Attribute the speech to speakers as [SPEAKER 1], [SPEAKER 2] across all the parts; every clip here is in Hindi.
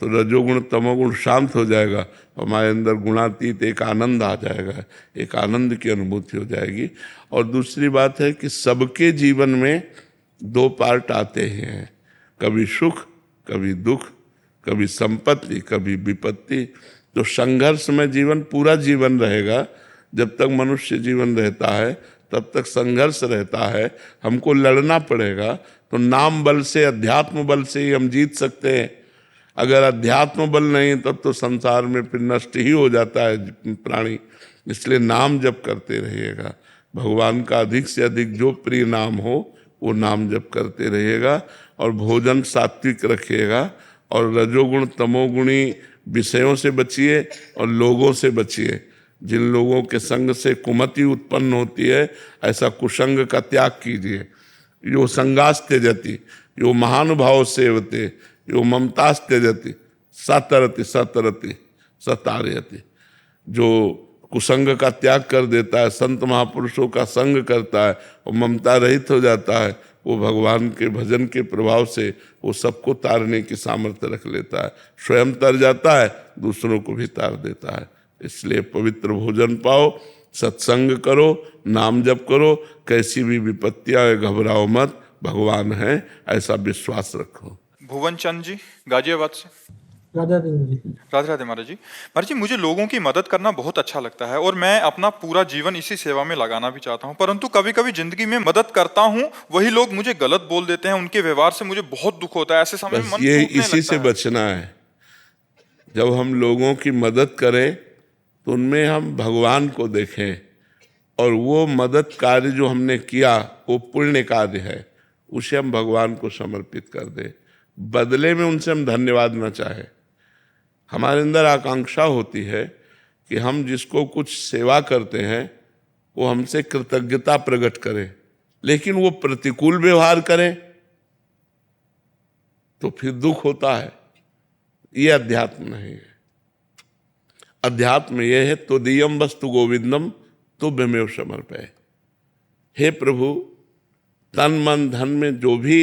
[SPEAKER 1] तो रजोगुण तमोगुण शांत हो जाएगा, हमारे अंदर गुणातीत एक आनंद आ जाएगा, एक आनंद की अनुभूति हो जाएगी। और दूसरी बात है कि सबके जीवन में दो पार्ट आते हैं, कभी सुख कभी दुख, कभी संपत्ति कभी विपत्ति। तो संघर्ष में जीवन पूरा जीवन रहेगा। जब तक मनुष्य जीवन रहता है तब तक संघर्ष रहता है, हमको लड़ना पड़ेगा। तो नाम बल से, अध्यात्म बल से ही हम जीत सकते हैं। अगर अध्यात्म बल नहीं तब तो संसार में फिर नष्ट ही हो जाता है प्राणी। इसलिए नाम जप करते रहिएगा, भगवान का अधिक से अधिक जो प्रिय नाम हो वो नाम जप करते रहिएगा। और भोजन सात्विक रखिएगा, और रजोगुण तमोगुणी विषयों से बचिए और लोगों से बचिए। जिन लोगों के संग से कुमति उत्पन्न होती है, ऐसा कुसंग का त्याग कीजिए। यो संगास त्यजति यो महानुभाव सेवते यो ममतास त्यजति सतरति सतरति सतारयति। जो कुसंग का त्याग कर देता है, संत महापुरुषों का संग करता है और ममता रहित हो जाता है, वो भगवान के भजन के प्रभाव से वो सबको तारने की सामर्थ्य रख लेता है। स्वयं तर जाता है, दूसरों को भी तार देता है। इसलिए पवित्र भोजन पाओ, सत्संग करो, नाम जप करो, कैसी भी विपत्ति आए घबराओ मत, भगवान है ऐसा विश्वास रखो।
[SPEAKER 2] भुवन चंद जी गाजियाबाद से।
[SPEAKER 3] राधे राधे जी।
[SPEAKER 2] राधे राधे महाराज जी। महाराज जी, मुझे लोगों की मदद करना बहुत अच्छा लगता है और मैं अपना पूरा जीवन इसी सेवा में लगाना भी चाहता हूँ, परंतु कभी कभी जिंदगी में मदद करता हूँ, वही लोग मुझे गलत बोल देते हैं, उनके व्यवहार से मुझे बहुत दुख होता है। ऐसे समय में मन
[SPEAKER 1] ये
[SPEAKER 2] टूटने
[SPEAKER 1] इसी
[SPEAKER 2] लगता
[SPEAKER 1] से
[SPEAKER 2] है।
[SPEAKER 1] बचना है। जब हम लोगों की मदद करें तो उनमें हम भगवान को देखें, और वो मदद कार्य जो हमने किया वो पुण्य कार्य है, उसे हम भगवान को समर्पित कर दें। बदले में उनसे हम धन्यवाद न चाहें। हमारे अंदर आकांक्षा होती है कि हम जिसको कुछ सेवा करते हैं वो हमसे कृतज्ञता प्रकट करे, लेकिन वो प्रतिकूल व्यवहार करें तो फिर दुख होता है। ये अध्यात्म नहीं है। अध्यात्म ये है तो दियम वस्तु गोविंदम तुभ्यमेव समर्पय। हे प्रभु, तन मन धन में जो भी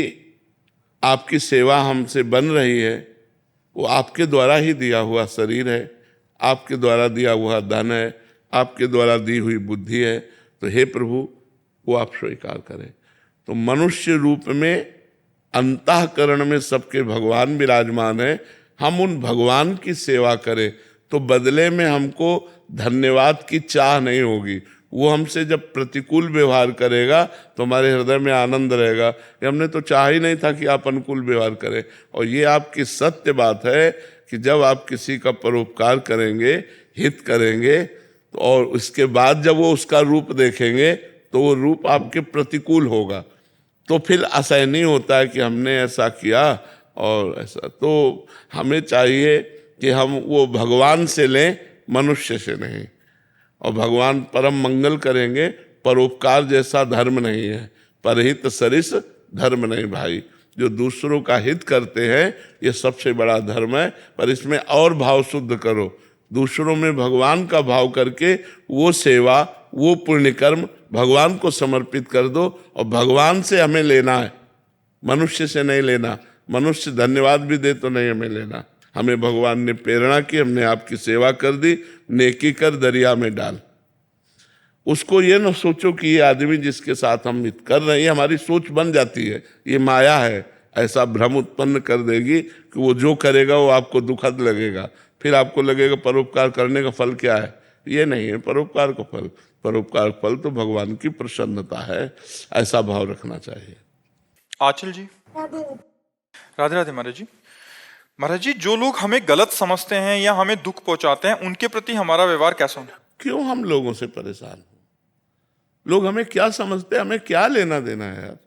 [SPEAKER 1] आपकी सेवा हमसे बन रही है वो आपके द्वारा ही दिया हुआ शरीर है, आपके द्वारा दिया हुआ धन है, आपके द्वारा दी हुई बुद्धि है। तो हे प्रभु, वो आप स्वीकार करें। तो मनुष्य रूप में अंतःकरण में सबके भगवान विराजमान है। हम उन भगवान की सेवा करें तो बदले में हमको धन्यवाद की चाह नहीं होगी। वो हमसे जब प्रतिकूल व्यवहार करेगा तो हमारे हृदय में आनंद रहेगा कि हमने तो चाह ही नहीं था कि आप अनुकूल व्यवहार करें। और ये आपकी सत्य बात है कि जब आप किसी का परोपकार करेंगे, हित करेंगे, तो और उसके बाद जब वो उसका रूप देखेंगे तो वो रूप आपके प्रतिकूल होगा। तो फिर असह्य नहीं होता है कि हमने ऐसा किया और ऐसा। तो हमें चाहिए कि हम वो भगवान से लें, मनुष्य से नहीं। और भगवान परम मंगल करेंगे। परोपकार जैसा धर्म नहीं है, परहित सरिस धर्म नहीं भाई। जो दूसरों का हित करते हैं ये सबसे बड़ा धर्म है। पर इसमें और भाव शुद्ध करो, दूसरों में भगवान का भाव करके वो सेवा, वो पुण्य कर्म भगवान को समर्पित कर दो। और भगवान से हमें लेना है, मनुष्य से नहीं लेना। मनुष्य धन्यवाद भी दे तो नहीं हमें लेना। हमें भगवान ने प्रेरणा की, हमने आपकी सेवा कर दी, नेकी कर दरिया में डाल। उसको ये न सोचो कि ये आदमी जिसके साथ हम हित कर रहे हैं, हमारी सोच बन जाती है, ये माया है, ऐसा भ्रम उत्पन्न कर देगी कि वो जो करेगा वो आपको दुखद लगेगा। फिर आपको लगेगा परोपकार करने का फल क्या है। ये नहीं है परोपकार का फल। परोपकार फल तो भगवान की प्रसन्नता है। ऐसा भाव रखना चाहिए।
[SPEAKER 2] आंचल जी। राधे राधे महाराज जी। महाराज जी, जो लोग हमें गलत समझते हैं या हमें दुख पहुंचाते हैं, उनके प्रति हमारा व्यवहार कैसा होना?
[SPEAKER 1] क्यों हम लोगों से परेशान हो? लोग हमें क्या समझते हैं, हमें क्या लेना देना है यार।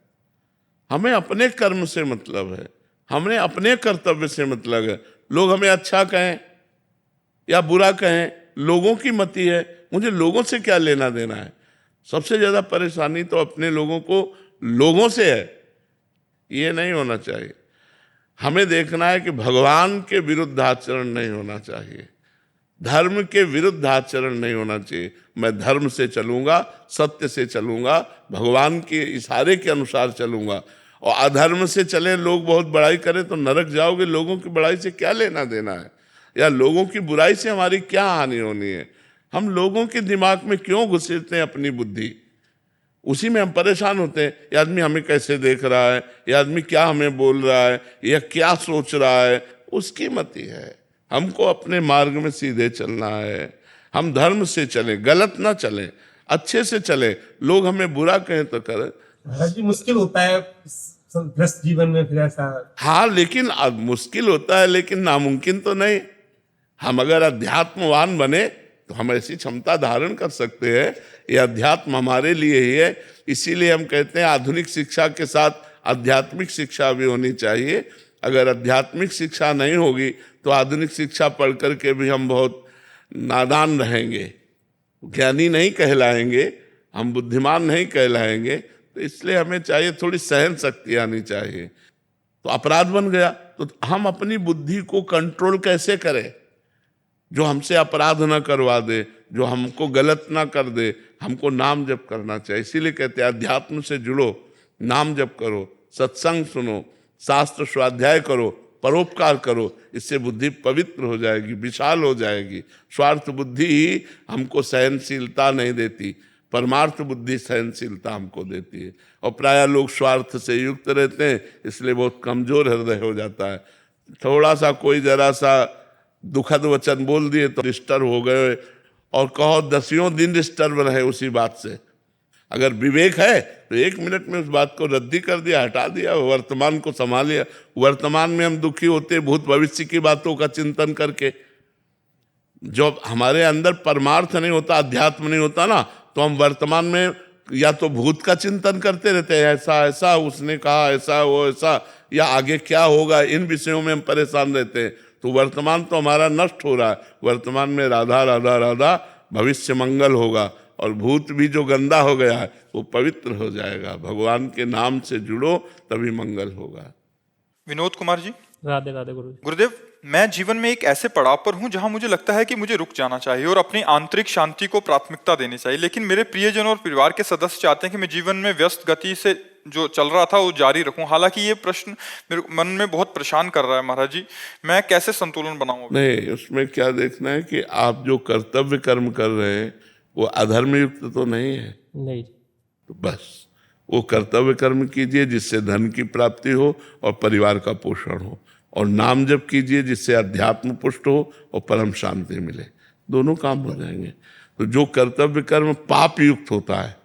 [SPEAKER 1] हमें अपने कर्म से मतलब है, हमें अपने कर्तव्य से मतलब है। लोग हमें अच्छा कहें या बुरा कहें, लोगों की मति है, मुझे लोगों से क्या लेना देना है। सबसे ज्यादा परेशानी तो अपने लोगों को लोगों से है। ये नहीं होना चाहिए। हमें देखना है कि भगवान के विरुद्ध आचरण नहीं होना चाहिए, धर्म के विरुद्ध आचरण नहीं होना चाहिए। मैं धर्म से चलूंगा, सत्य से चलूंगा, भगवान के इशारे के अनुसार चलूंगा। और अधर्म से चले, लोग बहुत बड़ाई करें तो नरक जाओगे। लोगों की बड़ाई से क्या लेना देना है, या लोगों की बुराई से हमारी क्या हानि होनी है? हम लोगों के दिमाग में क्यों घुसेड़ते हैं अपनी बुद्धि? उसी में हम परेशान होते हैं। ये आदमी हमें कैसे देख रहा है, ये आदमी क्या हमें बोल रहा है, या क्या सोच रहा है, उसकी मति है। हमको अपने मार्ग में सीधे चलना है। हम धर्म से चलें, गलत ना चलें, अच्छे से चलें। लोग हमें बुरा कहें तो करें।
[SPEAKER 3] महाराज जी मुश्किल होता है ग्रस्त जीवन में फिर ऐसा।
[SPEAKER 1] हाँ, लेकिन अब मुश्किल होता है, लेकिन नामुमकिन तो नहीं। हम अगर अध्यात्मवान बने तो हम ऐसी क्षमता धारण कर सकते हैं। ये अध्यात्म हमारे लिए ही है। इसीलिए हम कहते हैं आधुनिक शिक्षा के साथ आध्यात्मिक शिक्षा भी होनी चाहिए। अगर आध्यात्मिक शिक्षा नहीं होगी तो आधुनिक शिक्षा पढ़ करके भी हम बहुत नादान रहेंगे, ज्ञानी नहीं कहलाएंगे, हम बुद्धिमान नहीं कहलाएंगे। तो इसलिए हमें चाहिए थोड़ी सहन शक्ति आनी चाहिए। तो अपराध बन गया तो हम अपनी बुद्धि को कंट्रोल कैसे करें? जो हमसे अपराध ना करवा दे, जो हमको गलत ना कर दे, हमको नाम जप करना चाहिए। इसीलिए कहते हैं अध्यात्म से जुड़ो, नाम जप करो, सत्संग सुनो, शास्त्र स्वाध्याय करो, परोपकार करो। इससे बुद्धि पवित्र हो जाएगी, विशाल हो जाएगी। स्वार्थ बुद्धि ही हमको सहनशीलता नहीं देती, परमार्थ बुद्धि सहनशीलता हमको देती है। और प्रायः लोग स्वार्थ से युक्त रहते हैं, इसलिए बहुत कमजोर हृदय हो जाता है। थोड़ा सा कोई जरा सा दुखद वचन बोल दिए तो डिस्टर्ब हो गए, और कहो 10 दिन डिस्टर्ब रहे उसी बात से। अगर विवेक है तो 1 मिनट में उस बात को रद्दी कर दिया, हटा दिया, वर्तमान को संभाल लिया। वर्तमान में हम दुखी होते भूत भविष्य की बातों का चिंतन करके। जब हमारे अंदर परमार्थ नहीं होता, अध्यात्म नहीं होता ना, तो हम वर्तमान में या तो भूत का चिंतन करते रहते हैं, ऐसा ऐसा उसने कहा, ऐसा वो ऐसा, या आगे क्या होगा, इन विषयों में हम परेशान रहते हैं। तो वर्तमान तो हमारा नष्ट हो रहा है। वर्तमान में राधा राधा राधा, भविष्य मंगल होगा, और भूत भी जो गंदा हो गया है वो पवित्र हो जाएगा। भगवान के नाम से जुड़ो तभी मंगल होगा।
[SPEAKER 2] विनोद कुमार जी।
[SPEAKER 3] राधे राधे गुरु जी।
[SPEAKER 2] गुरुदेव, मैं जीवन में एक ऐसे पड़ाव पर हूं जहां मुझे लगता है कि मुझे रुक जाना चाहिए और अपनी आंतरिक शांति को प्राथमिकता देनी चाहिए, लेकिन मेरे प्रियजन और परिवार के सदस्य चाहते हैं कि मैं जीवन में व्यस्त गति से जो चल रहा था वो जारी रखूं। हालांकि ये प्रश्न मेरे मन में बहुत परेशान कर रहा है महाराज जी, मैं कैसे संतुलन बनाऊं?
[SPEAKER 1] नहीं, उसमें क्या देखना है कि आप जो कर्तव्य कर्म कर रहे हैं वो अधर्म युक्त तो नहीं है।
[SPEAKER 3] नहीं।
[SPEAKER 1] तो बस वो कर्तव्य कर्म कीजिए जिससे धन की प्राप्ति हो और परिवार का पोषण हो, और नाम जप कीजिए जिससे अध्यात्म पुष्ट हो और परम शांति मिले। दोनों काम हो जाएंगे। तो जो कर्तव्य कर्म पाप युक्त होता है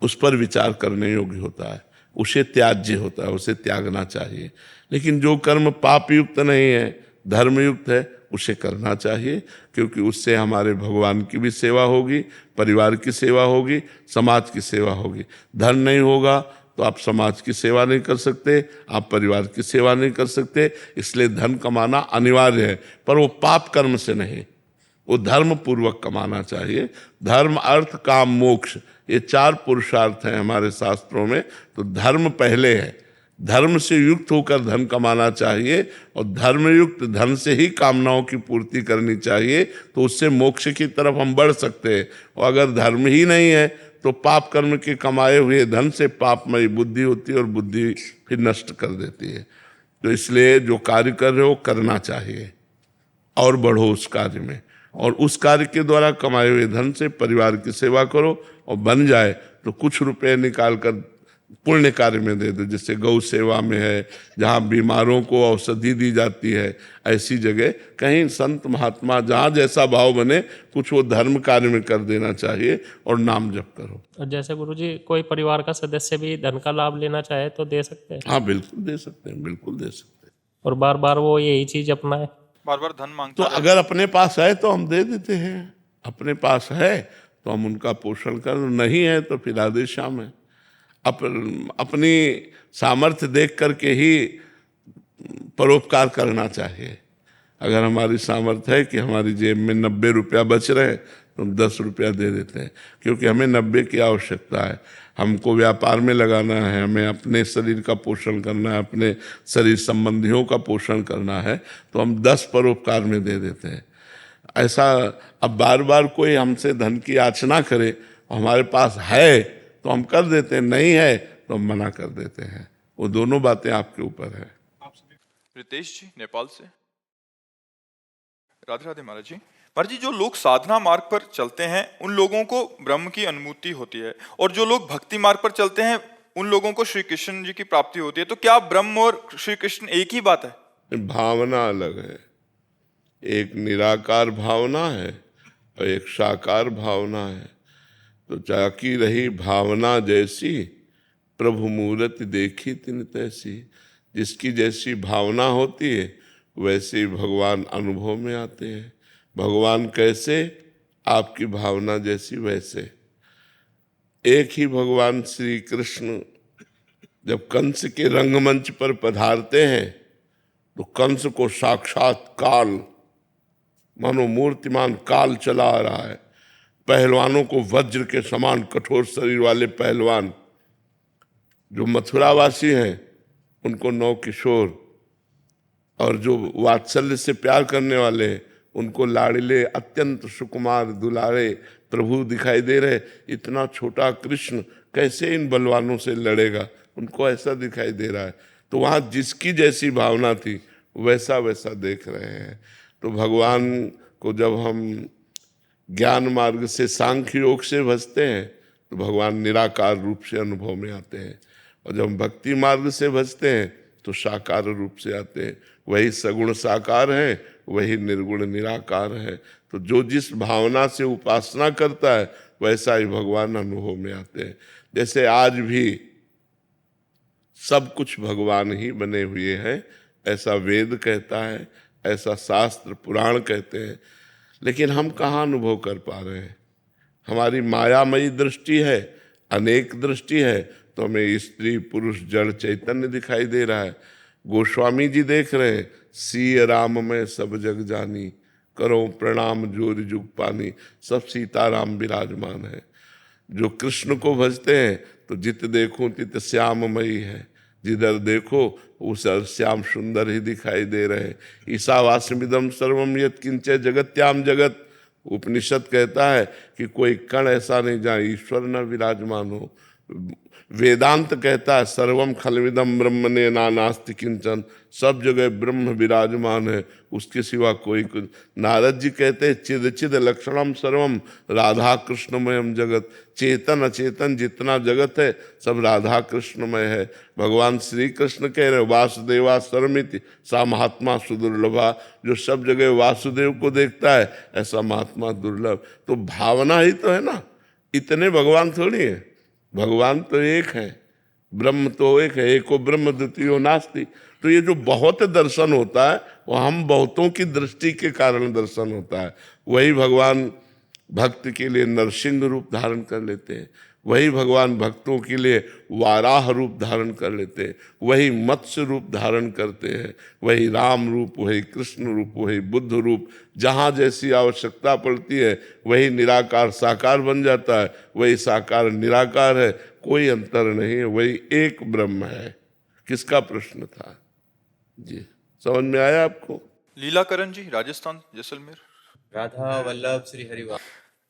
[SPEAKER 1] उस पर विचार करने योग्य होता है, उसे त्याज्य होता है, उसे त्यागना चाहिए। लेकिन जो कर्म पाप युक्त नहीं है, धर्म युक्त है, उसे करना चाहिए, क्योंकि उससे हमारे भगवान की भी सेवा होगी, परिवार की सेवा होगी, समाज की सेवा होगी। धन नहीं होगा तो आप समाज की सेवा नहीं कर सकते, आप परिवार की सेवा नहीं कर सकते। इसलिए धन कमाना अनिवार्य है, पर वो पाप कर्म से नहीं, वो धर्म पूर्वक कमाना चाहिए। धर्म, अर्थ, काम, मोक्ष, ये 4 पुरुषार्थ हैं हमारे शास्त्रों में। तो धर्म पहले है, धर्म से युक्त होकर धन कमाना चाहिए, और धर्मयुक्त धन से ही कामनाओं की पूर्ति करनी चाहिए। तो उससे मोक्ष की तरफ हम बढ़ सकते हैं। और अगर धर्म ही नहीं है तो पाप कर्म के कमाए हुए धन से पापमयी बुद्धि होती है, और बुद्धि फिर नष्ट कर देती है। तो इसलिए जो कार्य कर रहे हो करना चाहिए, और बढ़ो उस कार्य में, और उस कार्य के द्वारा कमाए हुए धन से परिवार की सेवा करो, और बन जाए तो कुछ रुपए निकाल कर पुण्य कार्य में दे दो। जैसे गौ सेवा में है, जहाँ बीमारों को औषधि दी जाती है, ऐसी जगह कहीं संत महात्मा जहाँ जैसा भाव बने कुछ वो धर्म कार्य में कर देना चाहिए, और नाम जप करो।
[SPEAKER 3] और जैसे गुरुजी कोई परिवार का सदस्य भी धन का लाभ लेना चाहे तो दे सकते हैं?
[SPEAKER 1] हाँ, बिल्कुल दे सकते हैं, बिल्कुल दे सकते हैं।
[SPEAKER 3] और बार बार वो यही चीज अपनाए?
[SPEAKER 2] बार बार धन मांगते
[SPEAKER 1] तो अगर अपने पास है तो हम दे देते हैं, अपने पास है तो हम उनका पोषण कर, नहीं है तो फिर आदेश शाम है। अपनी सामर्थ्य देख करके ही परोपकार करना चाहिए। अगर हमारी सामर्थ्य है कि हमारी जेब में 90 रुपया बच रहे हैं तो हम 10 रुपया दे देते हैं, क्योंकि हमें 90 की आवश्यकता है। हमको व्यापार में लगाना है, हमें अपने शरीर का पोषण करना है, अपने शरीर संबंधियों का पोषण करना है, तो हम 10 परोपकार में दे देते हैं। ऐसा अब बार बार कोई हमसे धन की याचना करे, हमारे पास है तो हम कर देते हैं, नहीं है तो हम मना कर देते हैं। वो दोनों बातें आपके ऊपर है।
[SPEAKER 2] रितेश जी नेपाल से। राधे राधे महाराज जी। महाराज जी, जो लोग साधना मार्ग पर चलते हैं उन लोगों को ब्रह्म की अनुभूति होती है, और जो लोग भक्ति मार्ग पर चलते हैं उन लोगों को श्री कृष्ण जी की प्राप्ति होती है। तो क्या ब्रह्म और श्री कृष्ण एक ही बात है?
[SPEAKER 1] भावना अलग है। एक निराकार भावना है और एक साकार भावना है। तो जाकी रही भावना जैसी, प्रभु मूरत देखी तिन तैसी। जिसकी जैसी भावना होती है वैसे ही भगवान अनुभव में आते हैं। भगवान कैसे? आपकी भावना जैसी वैसे। एक ही भगवान श्री कृष्ण जब कंस के रंगमंच पर पधारते हैं तो कंस को साक्षात काल, मानो मूर्तिमान काल चला आ रहा है। पहलवानों को वज्र के समान कठोर शरीर वाले पहलवान जो मथुरावासी हैं उनको नौ किशोर, और जो वात्सल्य से प्यार करने वाले हैं उनको लाड़िले अत्यंत सुकुमार दुलारे प्रभु दिखाई दे रहे। इतना छोटा कृष्ण कैसे इन बलवानों से लड़ेगा, उनको ऐसा दिखाई दे रहा है। तो वहाँ जिसकी जैसी भावना थी वैसा वैसा देख रहे हैं। तो भगवान को जब हम ज्ञान मार्ग से सांख्य योग से भजते हैं तो भगवान निराकार रूप से अनुभव में आते हैं, और जब हम भक्ति मार्ग से भजते हैं तो साकार रूप से आते हैं। वही सगुण साकार है, वही निर्गुण निराकार है। तो जो जिस भावना से उपासना करता है वैसा ही भगवान अनुभव में आते हैं। जैसे आज भी सब कुछ भगवान ही बने हुए हैं, ऐसा वेद कहता है, ऐसा शास्त्र पुराण कहते हैं, लेकिन हम कहाँ अनुभव कर पा रहे हैं? हमारी मायामयी दृष्टि है, अनेक दृष्टि है, तो हमें स्त्री पुरुष जड़ चैतन्य दिखाई दे रहा है। गोस्वामी जी देख रहे हैं, सीय राम में सब जग जानी, करो प्रणाम जोर जुग पानी, सब सीताराम विराजमान है। जो कृष्ण को भजते हैं तो जित देखो तित श्याममयी है, जिधर देखो उस श्याम सुंदर ही दिखाई दे रहे। ईशावास्यमिदं सर्वम यत् किंच जगत्याम जगत, उपनिषद कहता है कि कोई कण ऐसा नहीं जहाँ ईश्वर न विराजमान हो। वेदांत कहता है सर्वम खलविदम ब्रह्मणे नास्ति किंचन, सब जगह ब्रह्म विराजमान है, उसके सिवा कोई कुछ। नारद जी कहते हैं चिद चिद लक्षणम सर्वम राधा कृष्णमयम जगत, चेतन अचेतन जितना जगत है सब राधा कृष्णमय है। भगवान श्री कृष्ण कह रहे वासुदेवा सर्वमिति सा महात्मा सुदुर्लभा, जो सब जगह वासुदेव को देखता है ऐसा महात्मा दुर्लभ। तो भावना ही तो है ना, इतने भगवान थोड़ी है। भगवान तो एक है, ब्रह्म तो एक है, एको ब्रह्म द्वितीयो नास्ति। तो ये जो बहुत दर्शन होता है वो हम बहुतों की दृष्टि के कारण दर्शन होता है। वही भगवान भक्त के लिए नरसिंह रूप धारण कर लेते हैं, वही भगवान भक्तों के लिए वाराह रूप धारण कर लेते हैं, वही मत्स्य रूप धारण करते हैं, वही राम रूप, वही कृष्ण रूप, वही बुद्ध रूप। जहाँ जैसी आवश्यकता पड़ती है वही निराकार साकार बन जाता है, वही साकार निराकार है, कोई अंतर नहीं है, वही एक ब्रह्म है। किसका प्रश्न था जी, समझ में आया आपको?
[SPEAKER 2] लीलाकरण जी, राजस्थान जैसलमेर।
[SPEAKER 4] राधा वल्लभ श्री हरिवास।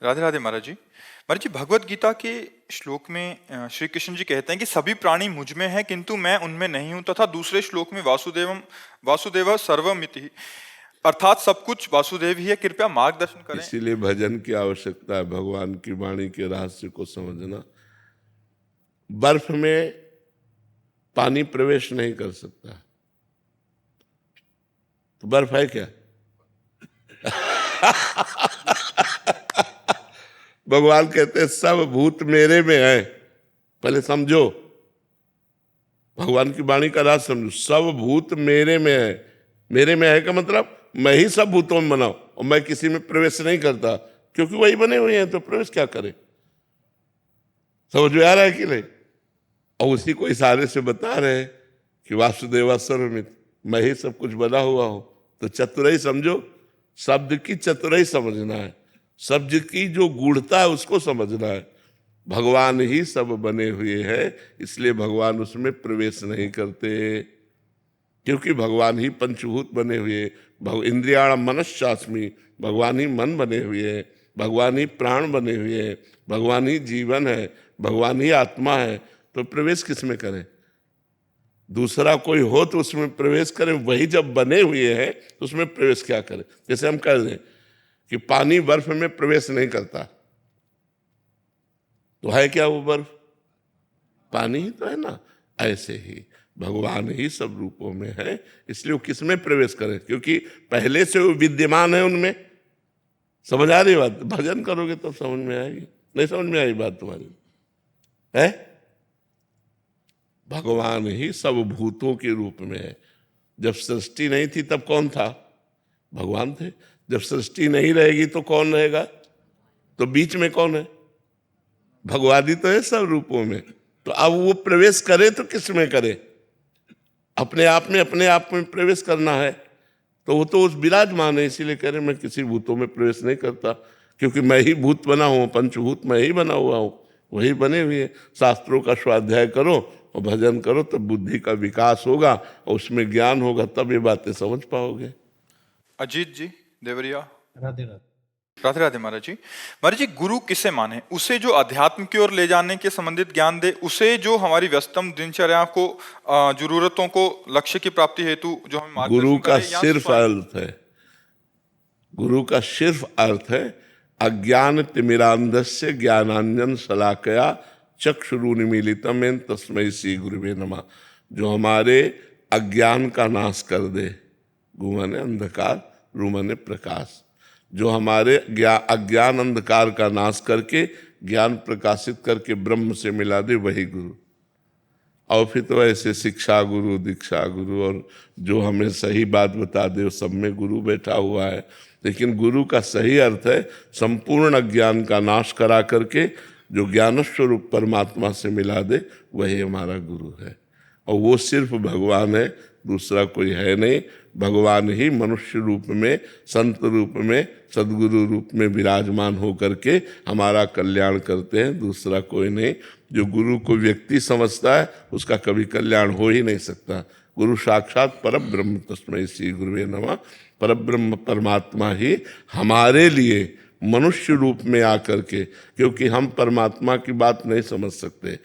[SPEAKER 2] राधे राधे महाराज जी। महाराज जी, भगवत गीता के श्लोक में श्री कृष्ण जी कहते हैं कि सभी प्राणी मुझ में हैं किंतु मैं उनमें नहीं हूं, तथा दूसरे श्लोक में वासुदेव सर्वमिति, अर्थात सब कुछ वासुदेव ही है, कृपया मार्गदर्शन करें।
[SPEAKER 1] इसीलिए भजन की आवश्यकता है, भगवान की वाणी के रहस्य को समझना। बर्फ में पानी प्रवेश नहीं कर सकता, तो बर्फ है क्या? भगवान कहते हैं सब भूत मेरे में है। पहले समझो, भगवान की वाणी का राज समझो। सब भूत मेरे में है। मेरे में है का मतलब मैं ही सब भूतों में बनाऊं, और मैं किसी में प्रवेश नहीं करता, क्योंकि वही बने हुए हैं, तो प्रवेश क्या करे? समझ में आ रहा है कि नहीं? और उसी को इशारे से बता रहे हैं कि वासुदेवा सर्वमित, मैं ही सब कुछ बना हुआ हूं। तो चतुराई समझो, शब्द की चतुराई समझना है, शब्द की जो गूढ़ता है उसको समझना है। भगवान ही सब बने हुए हैं, इसलिए भगवान उसमें प्रवेश नहीं करते, क्योंकि भगवान ही पंचभूत बने हुए। इंद्रियाणाम मनश्चास्मि, भगवान ही मन बने हुए हैं, भगवान ही प्राण बने हुए हैं, भगवान ही जीवन है, भगवान ही आत्मा है। तो प्रवेश किस में करें? दूसरा कोई हो तो उसमें प्रवेश करें, वही जब बने हुए हैं तो उसमें प्रवेश क्या करें। जैसे हम कह दें कि पानी बर्फ में प्रवेश नहीं करता, तो है क्या वो बर्फ? पानी ही तो है ना। ऐसे ही भगवान ही सब रूपों में है, इसलिए वो किसमें प्रवेश करें? क्योंकि पहले से वो विद्यमान है उनमें। समझ आ रही बात? भजन करोगे तब समझ में आएगी, नहीं समझ में आई बात तुम्हारी है? भगवान ही सब भूतों के रूप में है। जब सृष्टि नहीं थी तब कौन था? भगवान थे। जब सृष्टि नहीं रहेगी तो कौन रहेगा? तो बीच में कौन है? भगवान ही तो है सब रूपों में। तो अब वो प्रवेश करे तो किस में करे? अपने आप में प्रवेश करना है, तो वो तो उस विराजमान है। इसीलिए कह रहे मैं किसी भूतों में प्रवेश नहीं करता, क्योंकि मैं ही भूत बना हूँ, पंचभूत मैं ही बना हुआ हूँ, वही बने हुए हैं। शास्त्रों का स्वाध्याय करो और भजन करो, तब बुद्धि का विकास होगा और उसमें ज्ञान होगा, तब ये बातें समझ पाओगे।
[SPEAKER 2] अजीत जी देवरिया।
[SPEAKER 4] राधे राधे।
[SPEAKER 2] राधे राधे महाराज जी। महाराज जी, गुरु किसे माने? उसे जो अध्यात्म की ओर ले जाने के संबंधित ज्ञान दे, उसे जो हमारी व्यस्तम दिनचर्या को, जरूरतों को, लक्ष्य की प्राप्ति हेतु जो हमें मार्गदर्शन
[SPEAKER 1] गुरु का
[SPEAKER 2] करे, या
[SPEAKER 1] सिर्फ अर्थ है, गुरु का सिर्फ अर्थ है अज्ञान तिमिरांधस्य ज्ञानांजन शलाकया चक्षुरुन्मीलितम येन तस्मै श्री गुरुवे नमः। जो हमारे अज्ञान का नाश कर दे। गु माने अंधकार, रु माने प्रकाश। जो हमारे अज्ञान अंधकार का नाश करके ज्ञान प्रकाशित करके ब्रह्म से मिला दे, वही गुरु। और फिर तो ऐसे शिक्षा गुरु, दीक्षा गुरु, और जो हमें सही बात बता दे, सब में गुरु बैठा हुआ है। लेकिन गुरु का सही अर्थ है संपूर्ण अज्ञान का नाश करा करके जो ज्ञान स्वरूप परमात्मा से मिला दे, वही हमारा गुरु है। और वो सिर्फ भगवान है, दूसरा कोई है नहीं। भगवान ही मनुष्य रूप में, संत रूप में, सदगुरु रूप में विराजमान हो करके हमारा कल्याण करते हैं, दूसरा कोई नहीं। जो गुरु को व्यक्ति समझता है उसका कभी कल्याण हो ही नहीं सकता। गुरु साक्षात परब्रह्म तस्मै श्री गुरुवे नमः। परब्रह्म परमात्मा ही हमारे लिए मनुष्य रूप में आकर के, क्योंकि हम परमात्मा की बात नहीं समझ सकते,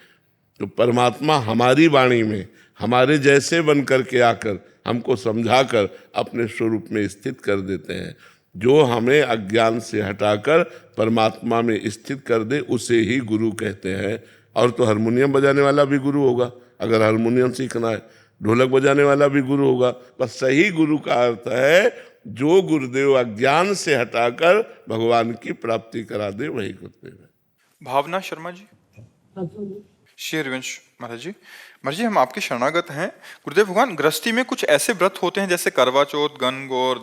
[SPEAKER 1] तो परमात्मा हमारी वाणी में हमारे जैसे बन करके आकर हमको समझाकर अपने स्वरूप में स्थित कर देते हैं। जो हमें अज्ञान से हटाकर परमात्मा में स्थित कर दे, उसे ही गुरु कहते हैं। और तो हारमोनियम बजाने वाला भी गुरु होगा, अगर हारमोनियम सीखना है। ढोलक बजाने वाला भी गुरु होगा। बस सही गुरु का अर्थ है जो गुरुदेव अज्ञान से हटाकर भगवान की प्राप्ति करा दे, वही गुरुदेव है।
[SPEAKER 2] भावना शर्मा जी। श्री हरिवंश महाराज जी। महाराज जी, हम आपके शरणागत हैं। गुरुदेव भगवान, गृहस्थी में कुछ ऐसे व्रत होते हैं जैसे करवा चौथ, गणगौर,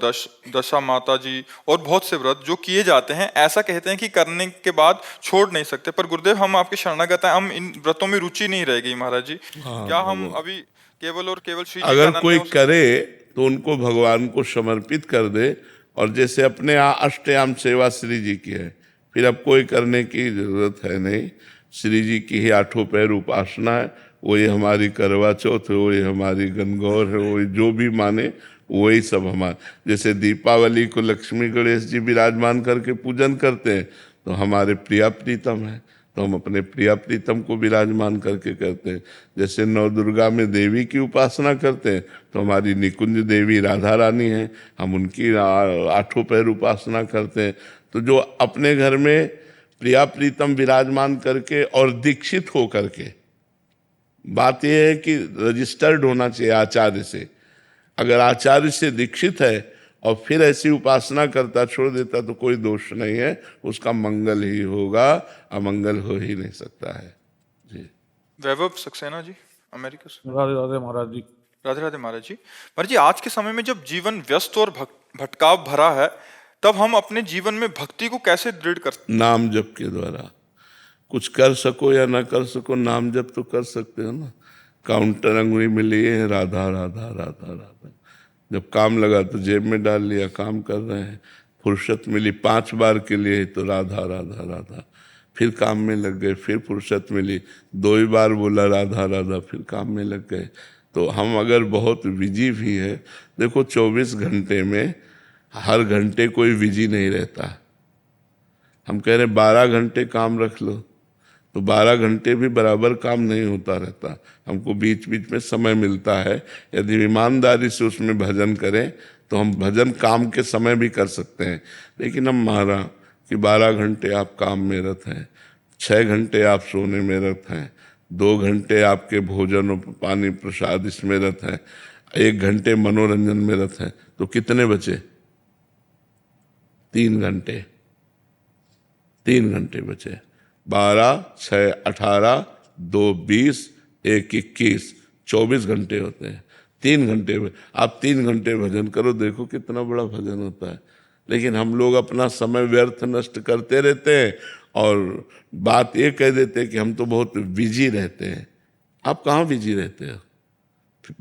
[SPEAKER 2] दशा माता जी और बहुत से व्रत जो किए जाते हैं, ऐसा कहते हैं कि करने के बाद छोड़ नहीं सकते। पर गुरुदेव, हम आपके शरणागत हैं, हम इन व्रतों में रुचि नहीं रह गई महाराज जी। क्या हम अभी केवल और केवल श्री जी
[SPEAKER 1] अगर
[SPEAKER 2] का
[SPEAKER 1] कोई करे तो उनको भगवान को समर्पित कर दे। और जैसे अपने यहाँ अष्टयाम सेवा श्री जी की है, फिर अब कोई करने की जरूरत है नहीं। श्री जी की ही 8 पैर उपासना है, वही हमारी करवा चौथ है, वही हमारी गणगौर है, वही जो भी माने वही सब हमारे। जैसे दीपावली को लक्ष्मी गणेश जी विराजमान करके पूजन करते हैं, तो हमारे प्रिया प्रीतम है, तो हम अपने प्रिया प्रीतम को विराजमान करके करते हैं। जैसे नव दुर्गा में देवी की उपासना करते हैं, तो हमारी निकुंज देवी राधा रानी है, हम उनकी 8 पैर उपासना करते हैं। तो जो अपने घर में प्रिया प्रीतम विराजमान करके और दीक्षित हो करके, बात यह है कि रजिस्टर्ड होना चाहिए आचार्य से। अगर आचार्य से दीक्षित है और फिर ऐसी उपासना करता छोड़ देता तो कोई दोष नहीं है, उसका मंगल ही होगा, अमंगल हो ही नहीं सकता है जी।
[SPEAKER 2] वैभव सक्सेना जी, अमेरिका से।
[SPEAKER 5] राधे राधे महाराज जी।
[SPEAKER 2] राधे राधे महाराज जी। महाराज जी, आज के समय में जब जीवन व्यस्त और भटकाव भरा है, तब हम अपने जीवन में भक्ति को कैसे दृढ़ कर?
[SPEAKER 1] नाम जप के द्वारा। कुछ कर सको या ना कर सको, नाम जप तो कर सकते हो ना। काउंटर अंगुली में लिए हैं राधा राधा राधा राधा, जब काम लगा तो जेब में डाल लिया, काम कर रहे हैं। फुर्सत मिली 5 बार के लिए तो राधा राधा राधा, फिर काम में लग गए। फिर फुर्सत मिली 2 बार बोला राधा राधा, फिर काम में लग गए। तो हम अगर बहुत बिजी भी है, देखो 24 घंटे में हर घंटे कोई बिजी नहीं रहता। हम कह रहे 12 घंटे काम रख लो, तो 12 घंटे भी बराबर काम नहीं होता रहता, हमको बीच बीच में समय मिलता है। यदि ईमानदारी से उसमें भजन करें तो हम भजन काम के समय भी कर सकते हैं। लेकिन हम मारा कि 12 घंटे आप काम में रत हैं, 6 घंटे आप सोने में रत हैं, 2 घंटे आपके भोजन और पानी प्रसाद इसमें रत हैं, 1 घंटे मनोरंजन में रत हैं, तो कितने बचे? 3 घंटे। 3 घंटे बचे। 12, 6, 18, 2, 20, 1, 21, 24 घंटे होते हैं। 3 घंटे में आप 3 घंटे भजन करो, देखो कितना बड़ा भजन होता है। लेकिन हम लोग अपना समय व्यर्थ नष्ट करते रहते हैं और बात ये कह देते हैं कि हम तो बहुत बिजी रहते हैं। आप कहाँ बिजी रहते हो?